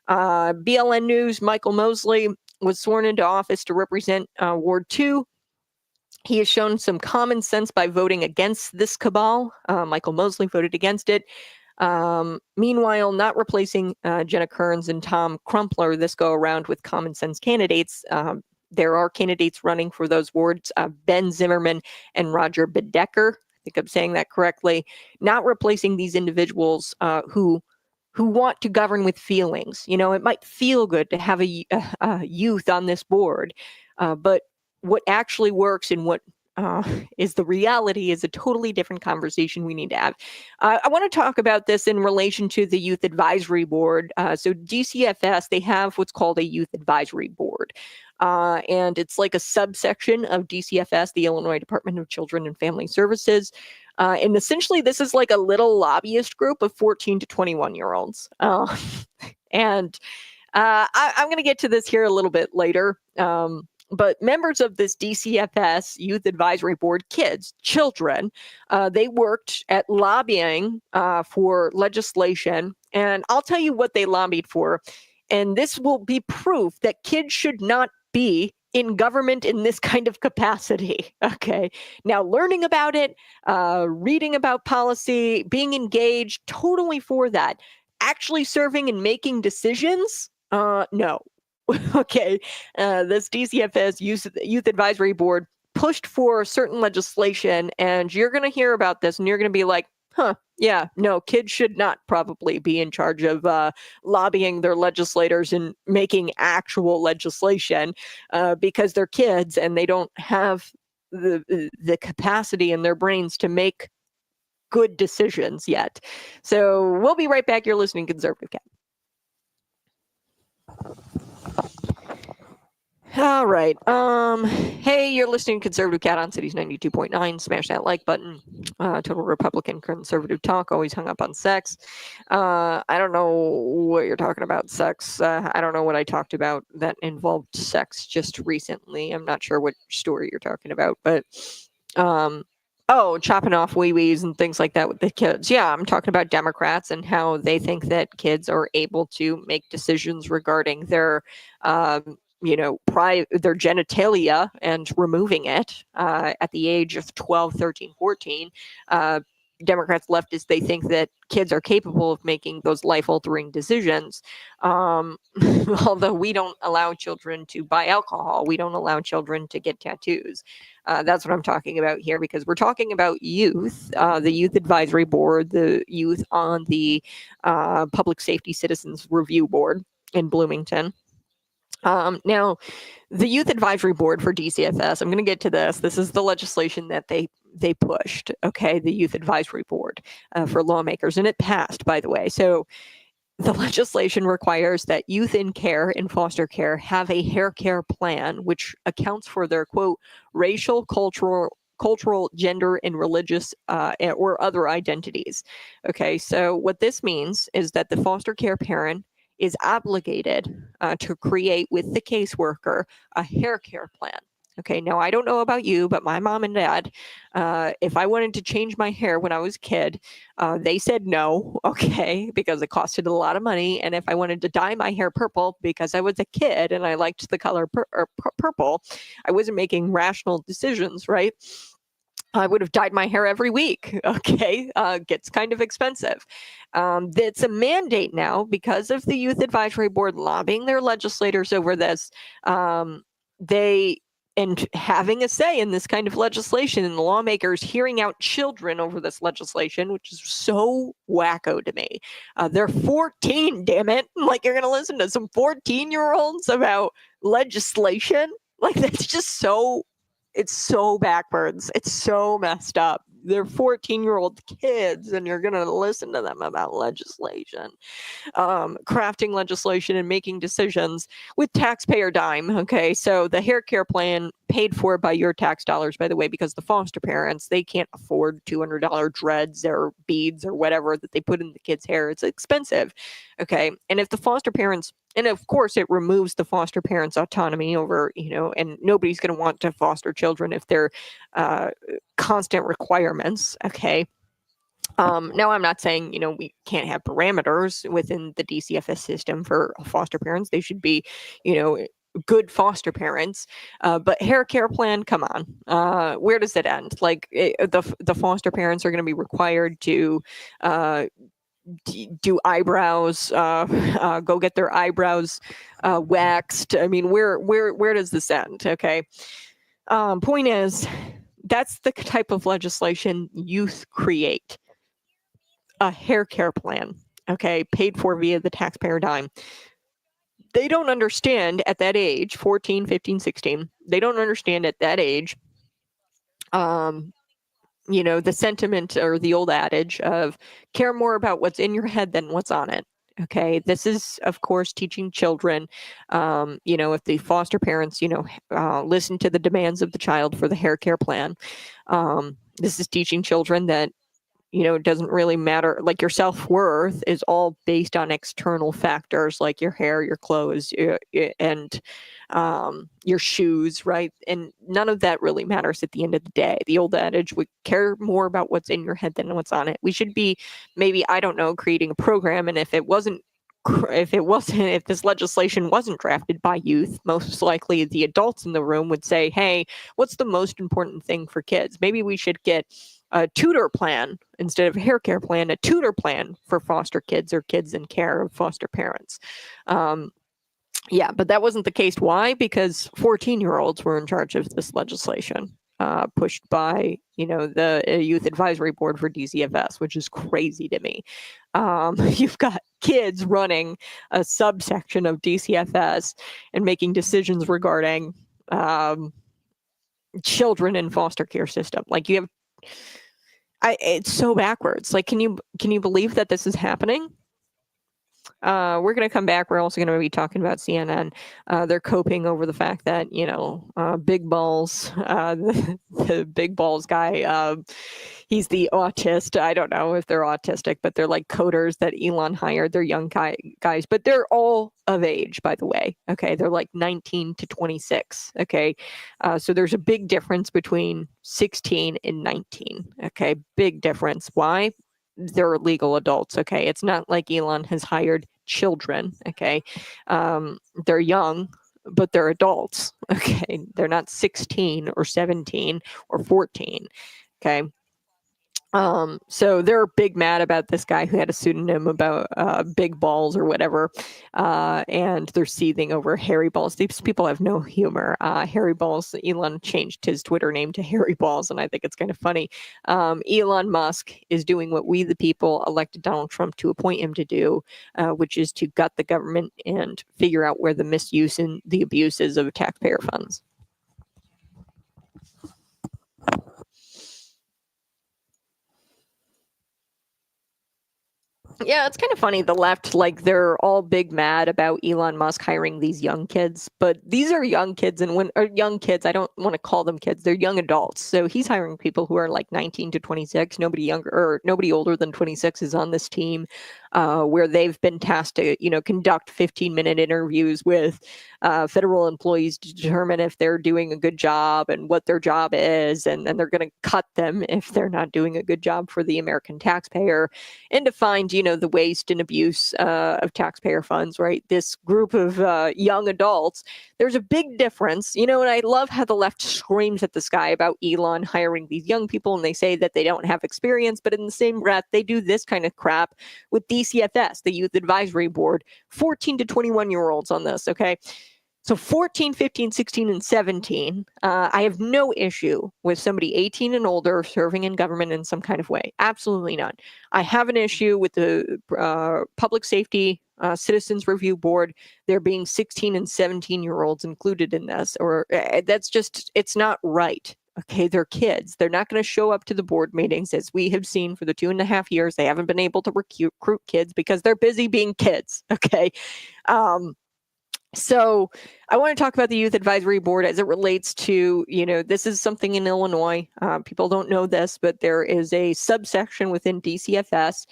BLN News, Michael Mosley was sworn into office to represent Ward 2. He has shown some common sense by voting against this cabal. Michael Mosley voted against it. Meanwhile, not replacing Jenna Kearns and Tom Crumpler this go around with common sense candidates. There are candidates running for those wards, Ben Zimmerman and Roger Bedecker. I think I'm saying that correctly. Not replacing these individuals who want to govern with feelings. It might feel good to have a youth on this board, but what actually works and what is the reality is a totally different conversation we need to have. I want to talk about this in relation to the Youth Advisory Board. So DCFS, they have what's called a Youth Advisory Board. And it's like a subsection of DCFS, the Illinois Department of Children and Family Services. And essentially, this is like a little lobbyist group of 14 to 21-year-olds. And I'm going to get to this here a little bit later. But members of this DCFS Youth Advisory Board, children, they worked at lobbying for legislation. And I'll tell you what they lobbied for. And this will be proof that kids should not be in government in this kind of capacity. Okay. Now, learning about it, reading about policy, being engaged, totally for that. Actually serving and making decisions? No. Okay. This DCFS Youth Advisory Board pushed for certain legislation, and you're going to hear about this and you're going to be like, yeah, no, kids should not probably be in charge of lobbying their legislators and making actual legislation because they're kids and they don't have the capacity in their brains to make good decisions yet. So we'll be right back. You're listening to Conservative Cat. All right. Hey, you're listening to Conservative Cat on Cities 92.9. Smash that like button. Total Republican conservative talk, always hung up on sex. I don't know what you're talking about, sex. I don't know what I talked about that involved sex just recently. I'm not sure what story you're talking about, but chopping off wee-wees and things like that with the kids. Yeah, I'm talking about Democrats and how they think that kids are able to make decisions regarding their their genitalia and removing it at the age of 12, 13, 14. Democrats, leftists, they think that kids are capable of making those life-altering decisions. Although we don't allow children to buy alcohol, we don't allow children to get tattoos. That's what I'm talking about here, because we're talking about youth, the Youth Advisory Board, the youth on the Public Safety Citizens Review Board in Bloomington. Now, the Youth Advisory Board for DCFS, I'm going to get to this. This is the legislation that they pushed, okay, the Youth Advisory Board for lawmakers, and it passed, by the way. So the legislation requires that youth in care, in foster care, have a hair care plan, which accounts for their, quote, racial, cultural, gender, and religious or other identities. Okay, so what this means is that the foster care parent is obligated to create with the caseworker a hair care plan. Okay, now I don't know about you, but my mom and dad, if I wanted to change my hair when I was a kid, they said no, okay, because it costed a lot of money. And if I wanted to dye my hair purple because I was a kid and I liked the color purple, I wasn't making rational decisions, right? I would have dyed my hair every week. Okay. Gets kind of expensive. It's a mandate now because of the Youth Advisory Board lobbying their legislators over this. and having a say in this kind of legislation, and the lawmakers hearing out children over this legislation, which is so wacko to me. They're 14, damn it. Like, you're going to listen to some 14-year-olds about legislation? Like, that's just so, it's so backwards. It's so messed up. They're 14-year-old kids, and you're going to listen to them about legislation. Crafting legislation and making decisions with taxpayer dime. Okay, so the hair care plan paid for by your tax dollars, by the way, because the foster parents, they can't afford $200 dreads or beads or whatever that they put in the kids' hair. It's expensive. Okay, and if the foster parents, and of course it removes the foster parents' autonomy over, and nobody's going to want to foster children if they're constant requirements. Okay. Now, I'm not saying, we can't have parameters within the DCFS system for foster parents. They should be, good foster parents. But hair care plan, come on. Where does it end? Like, the foster parents are going to be required to do eyebrows, go get their eyebrows waxed. I mean, where does this end? Okay. Point is, that's the type of legislation youth create. A hair care plan, okay, paid for via the taxpayer dime. They don't understand at that age, 14, 15, 16, they don't understand at that age, the sentiment or the old adage of care more about what's in your head than what's on it. Okay, this is, of course, teaching children, if the foster parents, listen to the demands of the child for the hair care plan. This is teaching children that, it doesn't really matter. Like, your self-worth is all based on external factors like your hair, your clothes, and your shoes, right? And none of that really matters at the end of the day. The old adage, we care more about what's in your head than what's on it. We should be, maybe, I don't know, creating a program. And if this legislation wasn't drafted by youth, most likely the adults in the room would say, hey, what's the most important thing for kids? Maybe we should get a tutor plan instead of a hair care plan, a tutor plan for foster kids or kids in care of foster parents. But that wasn't the case. Why? Because 14-year-olds were in charge of this legislation, pushed by, the Youth Advisory Board for DCFS, which is crazy to me. You've got kids running a subsection of DCFS and making decisions regarding children in foster care system. Like, you have, it's so backwards. Like, can you believe that this is happening? We're going to come back. We're also going to be talking about CNN. They're coping over the fact that, Big Balls, the Big Balls guy, he's the autist. I don't know if they're autistic, but they're like coders that Elon hired. They're young guys, but they're all of age, by the way. Okay. They're like 19 to 26. Okay. So there's a big difference between 16 and 19. Okay. Big difference. Why? They're legal adults. Okay. It's not like Elon has hired children. Okay. They're young, but they're adults. Okay. They're not 16 or 17 or 14. Okay. So they're big mad about this guy who had a pseudonym about Big Balls or whatever, and they're seething over Hairy Balls. These people have no humor. Hairy Balls, Elon changed his Twitter name to Hairy Balls, and I think it's kind of funny. Elon Musk is doing what we, the people, elected Donald Trump to appoint him to do, which is to gut the government and figure out where the misuse and the abuses of taxpayer funds. Yeah, it's kind of funny. The left, like, they're all big mad about Elon Musk hiring these young kids, but these are young kids, and young kids, I don't want to call them kids. They're young adults. So he's hiring people who are like 19 to 26. Nobody younger or nobody older than 26 is on this team, where they've been tasked to, conduct 15-minute interviews with federal employees to determine if they're doing a good job and what their job is, and then they're going to cut them if they're not doing a good job for the American taxpayer, and to find, the waste and abuse of taxpayer funds, right? This group of young adults, there's a big difference, and I love how the left screams at the sky about Elon hiring these young people, and they say that they don't have experience, but in the same breath, they do this kind of crap with DCFS, the Youth Advisory Board, 14 to 21-year-olds on this, okay? So 14, 15, 16, and 17, I have no issue with somebody 18 and older serving in government in some kind of way. Absolutely none. I have an issue with the Public Safety Citizens Review Board, there being 16 and 17-year-olds included in this, or that's just, it's not right. Okay, they're kids. They're not going to show up to the board meetings, as we have seen for the 2.5 years. They haven't been able to recruit kids because they're busy being kids. Okay. So I want to talk about the Youth Advisory Board as it relates to, this is something in Illinois. People don't know this, but there is a subsection within DCFS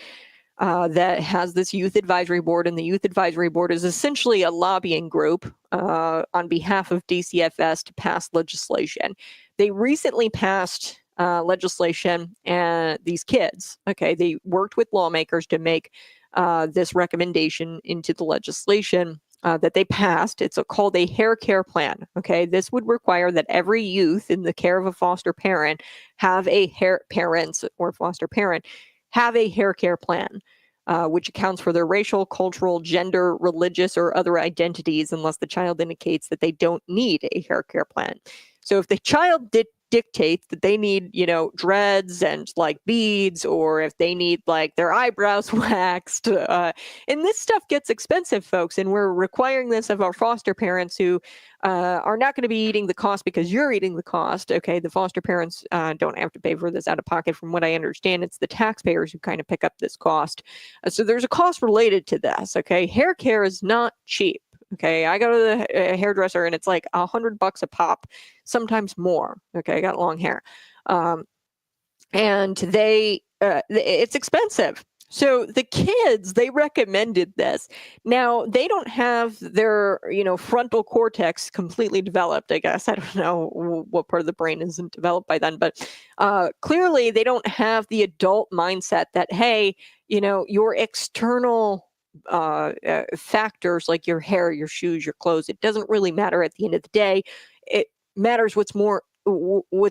that has this Youth Advisory Board, and the Youth Advisory Board is essentially a lobbying group on behalf of DCFS to pass legislation. They recently passed legislation, and these kids, okay, they worked with lawmakers to make this recommendation into the legislation that they passed. It's called a hair care plan. Okay, this would require that every youth in the care of a foster parent have a hair care plan, which accounts for their racial, cultural, gender, religious, or other identities, unless the child indicates that they don't need a hair care plan. So if the child dictates that they need, dreads and like beads, or if they need like their eyebrows waxed, and this stuff gets expensive, folks, and we're requiring this of our foster parents who are not going to be eating the cost because you're eating the cost. Okay, the foster parents don't have to pay for this out of pocket. From what I understand, it's the taxpayers who kind of pick up this cost. So there's a cost related to this. Okay, hair care is not cheap. Okay, I go to the hairdresser and it's like $100 a pop, sometimes more. Okay, I got long hair, and it's expensive. So the kids, they recommended this. Now they don't have their frontal cortex completely developed. I guess I don't know what part of the brain isn't developed by then, but clearly they don't have the adult mindset that, hey, your external factors like your hair, your shoes, your clothes, it doesn't really matter at the end of the day. It matters what's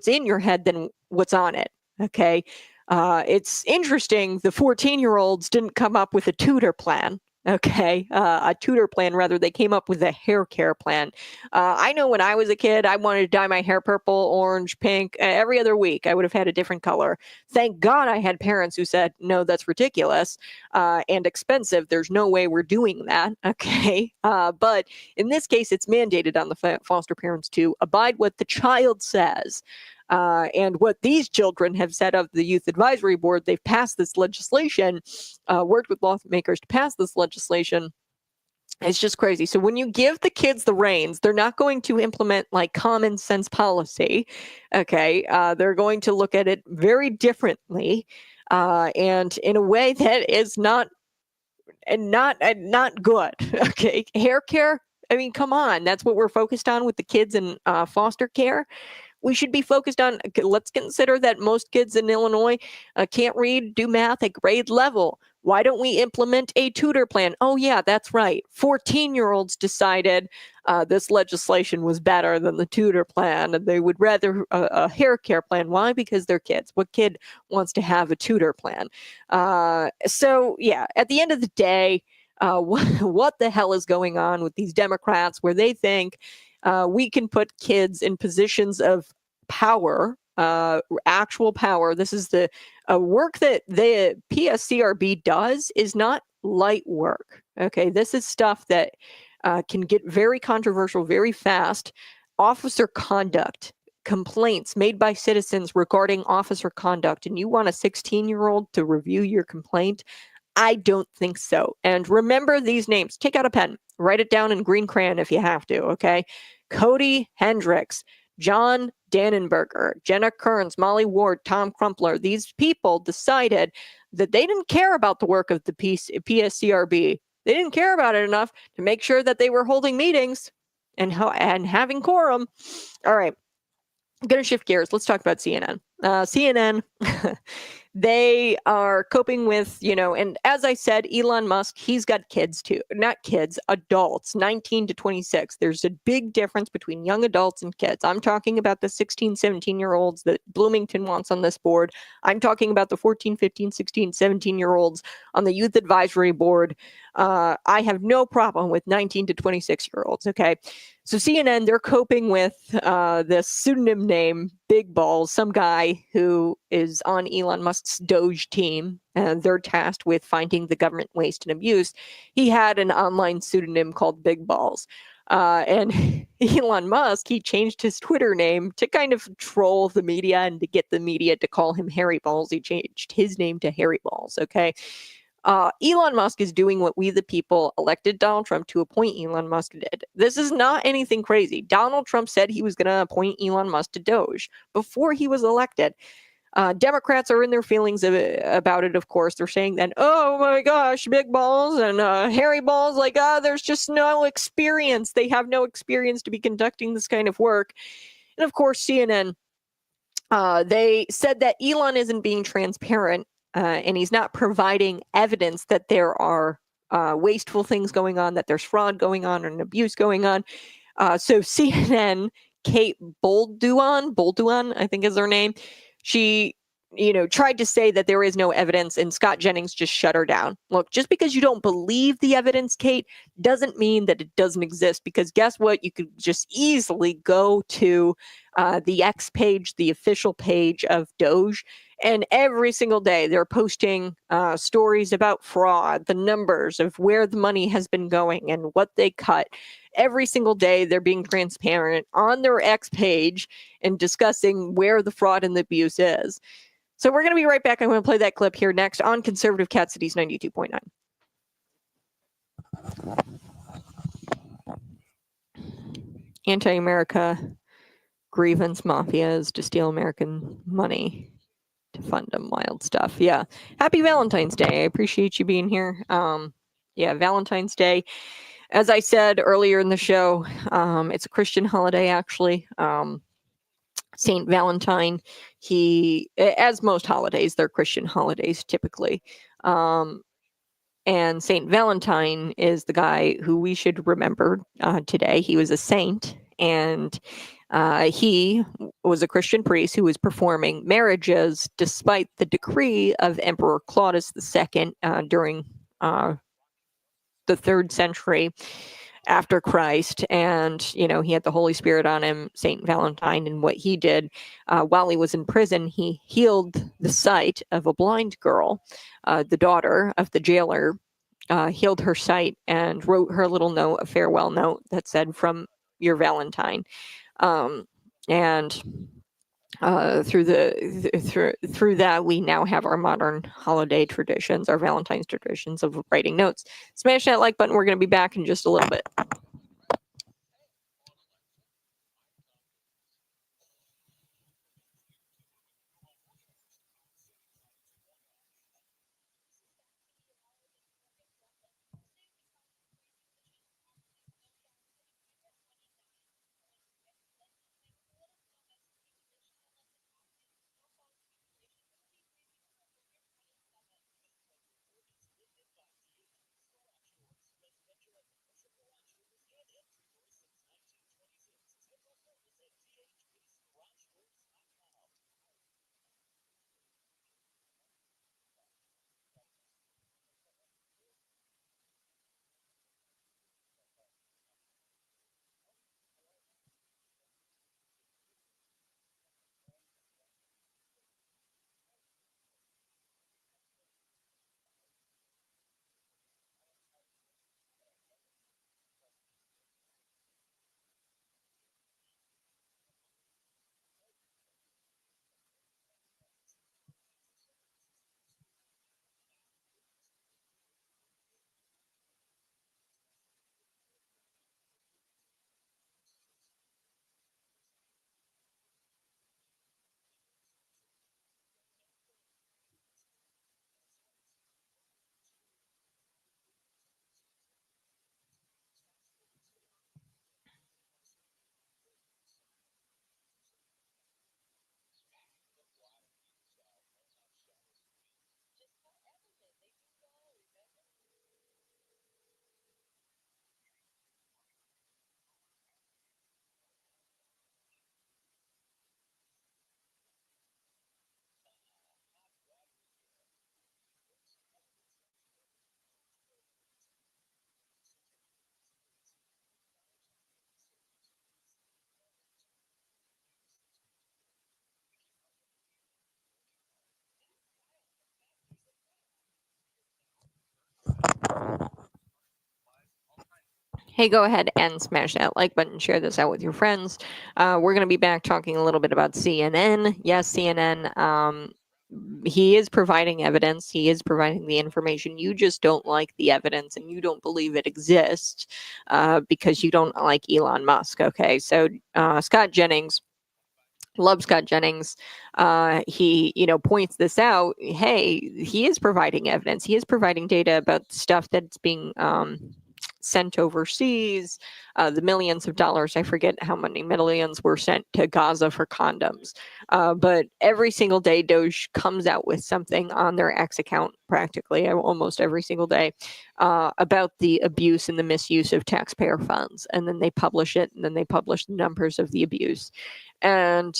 in your head than what's on it. Okay. It's interesting. The 14-year-olds didn't come up with a tutor plan. Okay, a tutor plan, rather, they came up with a hair care plan. I know when I was a kid, I wanted to dye my hair purple, orange, pink. Every other week, I would have had a different color. Thank God I had parents who said, no, that's ridiculous and expensive. There's no way we're doing that. Okay, but in this case, it's mandated on the foster parents to abide what the child says. And what these children have said of the Youth Advisory Board, they've passed this legislation, worked with lawmakers to pass this legislation. It's just crazy. So when you give the kids the reins, they're not going to implement like common sense policy. Okay, they're going to look at it very differently, and in a way that is not good. Okay, hair care. I mean, come on, that's what we're focused on with the kids in foster care. We should be focused on, let's consider that most kids in Illinois can't read, do math at grade level. Why don't we implement a tutor plan? Oh, yeah, that's right. 14-year-olds decided this legislation was better than the tutor plan, and they would rather a hair care plan. Why? Because they're kids. What kid wants to have a tutor plan? So, yeah, at the end of the day, what the hell is going on with these Democrats where they think we can put kids in positions of power, actual power. This is the work that the PSCRB does is not light work. Okay, this is stuff that can get very controversial very fast. Officer conduct, complaints made by citizens regarding officer conduct, and you want a 16-year-old to review your complaint? I don't think so. And remember these names. Take out a pen. Write it down in green crayon if you have to, okay? Cody Hendricks, John Dannenberger, Jenna Kearns, Molly Ward, Tom Crumpler. These people decided that they didn't care about the work of the PSCRB. They didn't care about it enough to make sure that they were holding meetings and having quorum. All right. I'm going to shift gears. Let's talk about CNN. CNN, they are coping with, and as I said, Elon Musk, he's got kids too, not kids, adults, 19 to 26. There's a big difference between young adults and kids. I'm talking about the 16, 17-year-olds that Bloomington wants on this board. I'm talking about the 14, 15, 16, 17-year-olds on the youth advisory board. I have no problem with 19 to 26-year-olds, okay? So CNN, they're coping with this pseudonym name, Big Balls, some guy who is on Elon Musk's Doge team, and they're tasked with finding the government waste and abuse. He had an online pseudonym called Big Balls. And Elon Musk, he changed his Twitter name to kind of troll the media and to get the media to call him Harry Balls. He changed his name to Harry Balls, okay? Elon Musk is doing what we, the people, elected Donald Trump to appoint Elon Musk did. This is not anything crazy. Donald Trump said he was going to appoint Elon Musk to Doge before he was elected. Democrats are in their feelings about it, of course. They're saying that, oh my gosh, big balls and hairy balls, like, there's just no experience. They have no experience to be conducting this kind of work. And of course, CNN, they said that Elon isn't being transparent and he's not providing evidence that there are wasteful things going on, that there's fraud going on and abuse going on. So CNN, Kate Bolduan, I think is her name, she tried to say that there is no evidence, and Scott Jennings just shut her down. Look, just because you don't believe the evidence, Kate, doesn't mean that it doesn't exist, because guess what? You could just easily go to the X page, the official page of Doge, and every single day they're posting stories about fraud, the numbers of where the money has been going and what they cut. Every single day they're being transparent on their X page and discussing where the fraud and the abuse is. So we're going to be right back. I'm going to play that clip here next on Conservative Cat Cities 92.9. Anti-America grievance mafias to steal American money to fund them wild stuff. Yeah. Happy Valentine's Day. I appreciate you being here. Yeah, Valentine's Day. As I said earlier in the show, it's a Christian holiday, actually. Saint Valentine, as most holidays, they're Christian holidays typically. And Saint Valentine is the guy who we should remember today. He was a saint, and he was a Christian priest who was performing marriages despite the decree of Emperor Claudius II during the 3rd century after Christ. And, he had the Holy Spirit on him, Saint Valentine, and what he did while he was in prison, he healed the sight of a blind girl, the daughter of the jailer, healed her sight and wrote her a little note, a farewell note that said, "From your Valentine." And through that, we now have our modern holiday traditions, our Valentine's traditions of writing notes. Smash that like button. We're going to be back in just a little bit. Hey, go ahead and smash that like button, share this out with your friends. We're going to be back talking a little bit about CNN. Yes, CNN, he is providing evidence. He is providing the information. You just don't like the evidence and you don't believe it exists because you don't like Elon Musk. Okay, so Scott Jennings, love Scott Jennings. He, points this out. Hey, he is providing evidence. He is providing data about stuff that's being sent overseas. The millions of dollars, I forget how many millions were sent to Gaza for condoms. But every single day, Doge comes out with something on their X account, practically almost every single day, about the abuse and the misuse of taxpayer funds. And then they publish it, and then they publish the numbers of the abuse. And,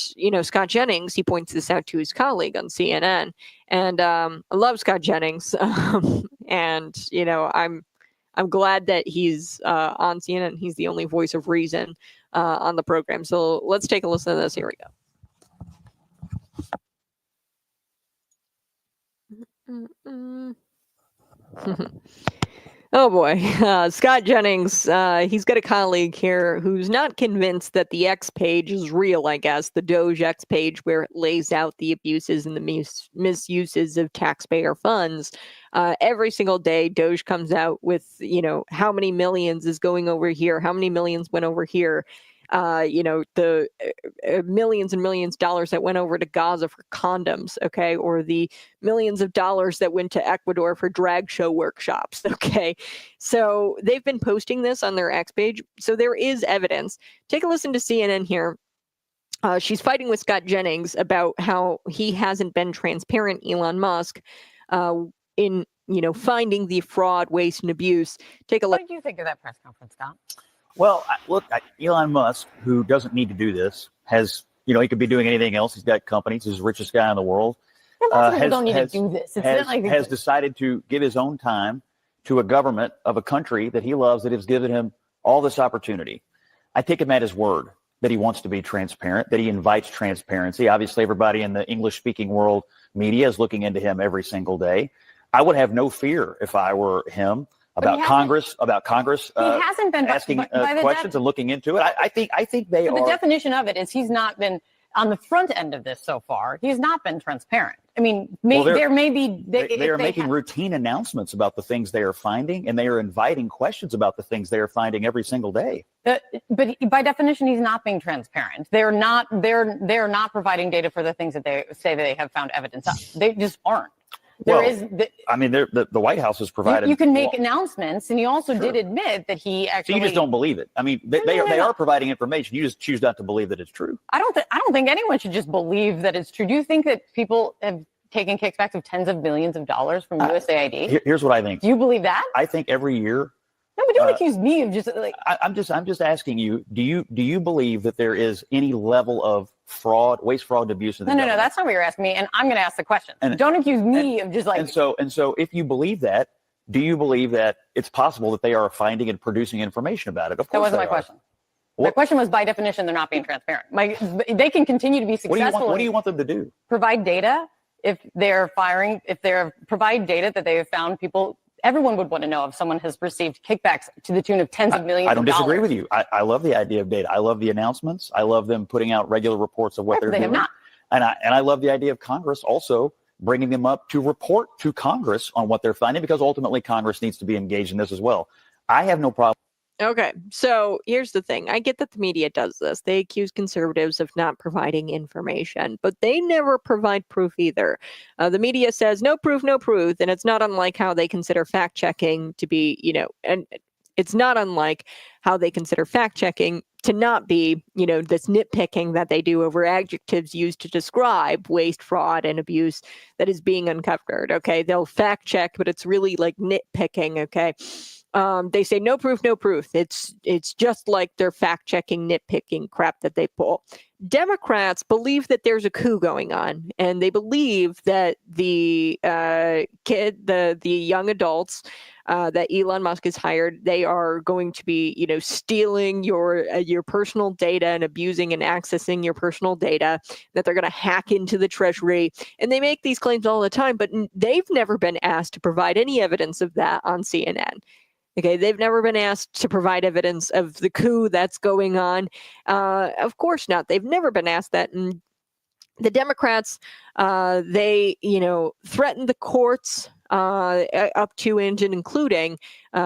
Scott Jennings, he points this out to his colleague on CNN. And I love Scott Jennings. And, I'm glad that he's on CNN. He's the only voice of reason on the program. So let's take a listen to this. Here we go. Oh boy, Scott Jennings, he's got a colleague here who's not convinced that the X page is real, I guess, the Doge X page where it lays out the abuses and the misuses of taxpayer funds. Every single day, Doge comes out with, how many millions is going over here, how many millions went over here. The millions and millions of dollars that went over to Gaza for condoms, okay, or the millions of dollars that went to Ecuador for drag show workshops, okay. So they've been posting this on their X page, so there is evidence. Take a listen to CNN here. She's fighting with Scott Jennings about how he hasn't been transparent, Elon Musk, in finding the fraud, waste, and abuse. Take a look. What did you think of that press conference, Scott? Well, look, Elon Musk, who doesn't need to do this, has, he could be doing anything else. He's got companies. He's the richest guy in the world. Well, people don't need to do this. It's not like has decided to give his own time to a government of a country that he loves, that has given him all this opportunity. I take him at his word that he wants to be transparent, that he invites transparency. Obviously, everybody in the English-speaking world media is looking into him every single day. I would have no fear if I were him about Congress. He hasn't been asking questions and looking into it. I think they are. The definition of it is he's not been on the front end of this so far. He's not been transparent. I mean, there may be. They are making routine announcements about the things they are finding, and they are inviting questions about the things they are finding every single day. But by definition, he's not being transparent. They're not providing data for the things that they say they have found evidence of. They just aren't. The White House has provided. You can make announcements, and he also did admit that he actually. So you just don't believe it. I mean, they are providing information. You just choose not to believe that it's true. I don't think anyone should just believe that it's true. Do you think that people have taken kickbacks of tens of millions of dollars from USAID? Here's what I think. Do you believe that? I think every year. No, but don't accuse me of just like. I'm just asking you. Do you believe that there is any level of fraud, waste, fraud, and abuse in the government? No, that's not what you're asking me, and I'm going to ask the question. Don't accuse me of just like. And so, if you believe that, do you believe that it's possible that they are finding and producing information about it? Of course, that wasn't my question. My question was, by definition, they're not being transparent. They can continue to be successful. What do you want them to do? Provide data if they're provide data that they have found people. Everyone would want to know if someone has received kickbacks to the tune of tens of millions. I don't disagree with you. I love the idea of data. I love the announcements. I love them putting out regular reports of what they're doing. Have not. And I love the idea of Congress also bringing them up to report to Congress on what they're finding, because ultimately Congress needs to be engaged in this as well. I have no problem. Okay, so here's the thing. I get that the media does this. They accuse conservatives of not providing information, but they never provide proof either. The media says no proof, and it's not unlike how they consider fact-checking to be, and it's not unlike how they consider fact-checking to not be, this nitpicking that they do over adjectives used to describe waste, fraud, and abuse that is being uncovered, okay? They'll fact-check, but it's really like nitpicking, okay? They say no proof. It's just like they're fact-checking, nitpicking crap that they pull. Democrats believe that there's a coup going on, and they believe that the young adults that Elon Musk has hired, they are going to be, stealing your personal data and abusing and accessing your personal data, that they're going to hack into the Treasury. And they make these claims all the time, but they've never been asked to provide any evidence of that on CNN. Okay, they've never been asked to provide evidence of the coup that's going on. Of course not. They've never been asked that. And the Democrats, they, threatened the courts up to and including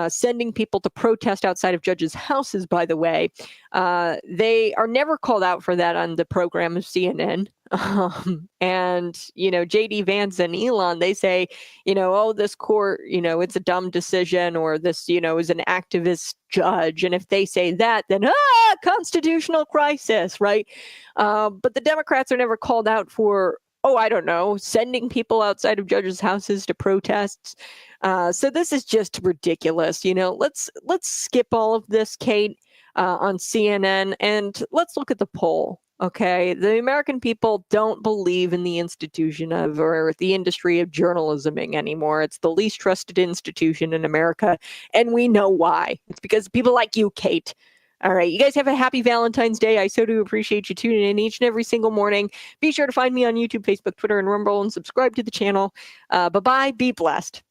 sending people to protest outside of judges' houses, by the way. They are never called out for that on the program of CNN. And, JD Vance and Elon, they say, oh, this court, it's a dumb decision, or this, is an activist judge. And if they say that, then, constitutional crisis, right? But the Democrats are never called out for, I don't know, sending people outside of judges' houses to protests. So this is just ridiculous. Let's skip all of this, Kate, on CNN, and let's look at the poll. Okay, the American people don't believe in the institution of, or the industry of journalisming anymore. It's the least trusted institution in America, and we know why. It's because of people like you, Kate. All right, you guys have a happy Valentine's Day. I so do appreciate you tuning in each and every single morning. Be sure to find me on YouTube, Facebook, Twitter, and Rumble, and subscribe to the channel. Bye-bye. Be blessed.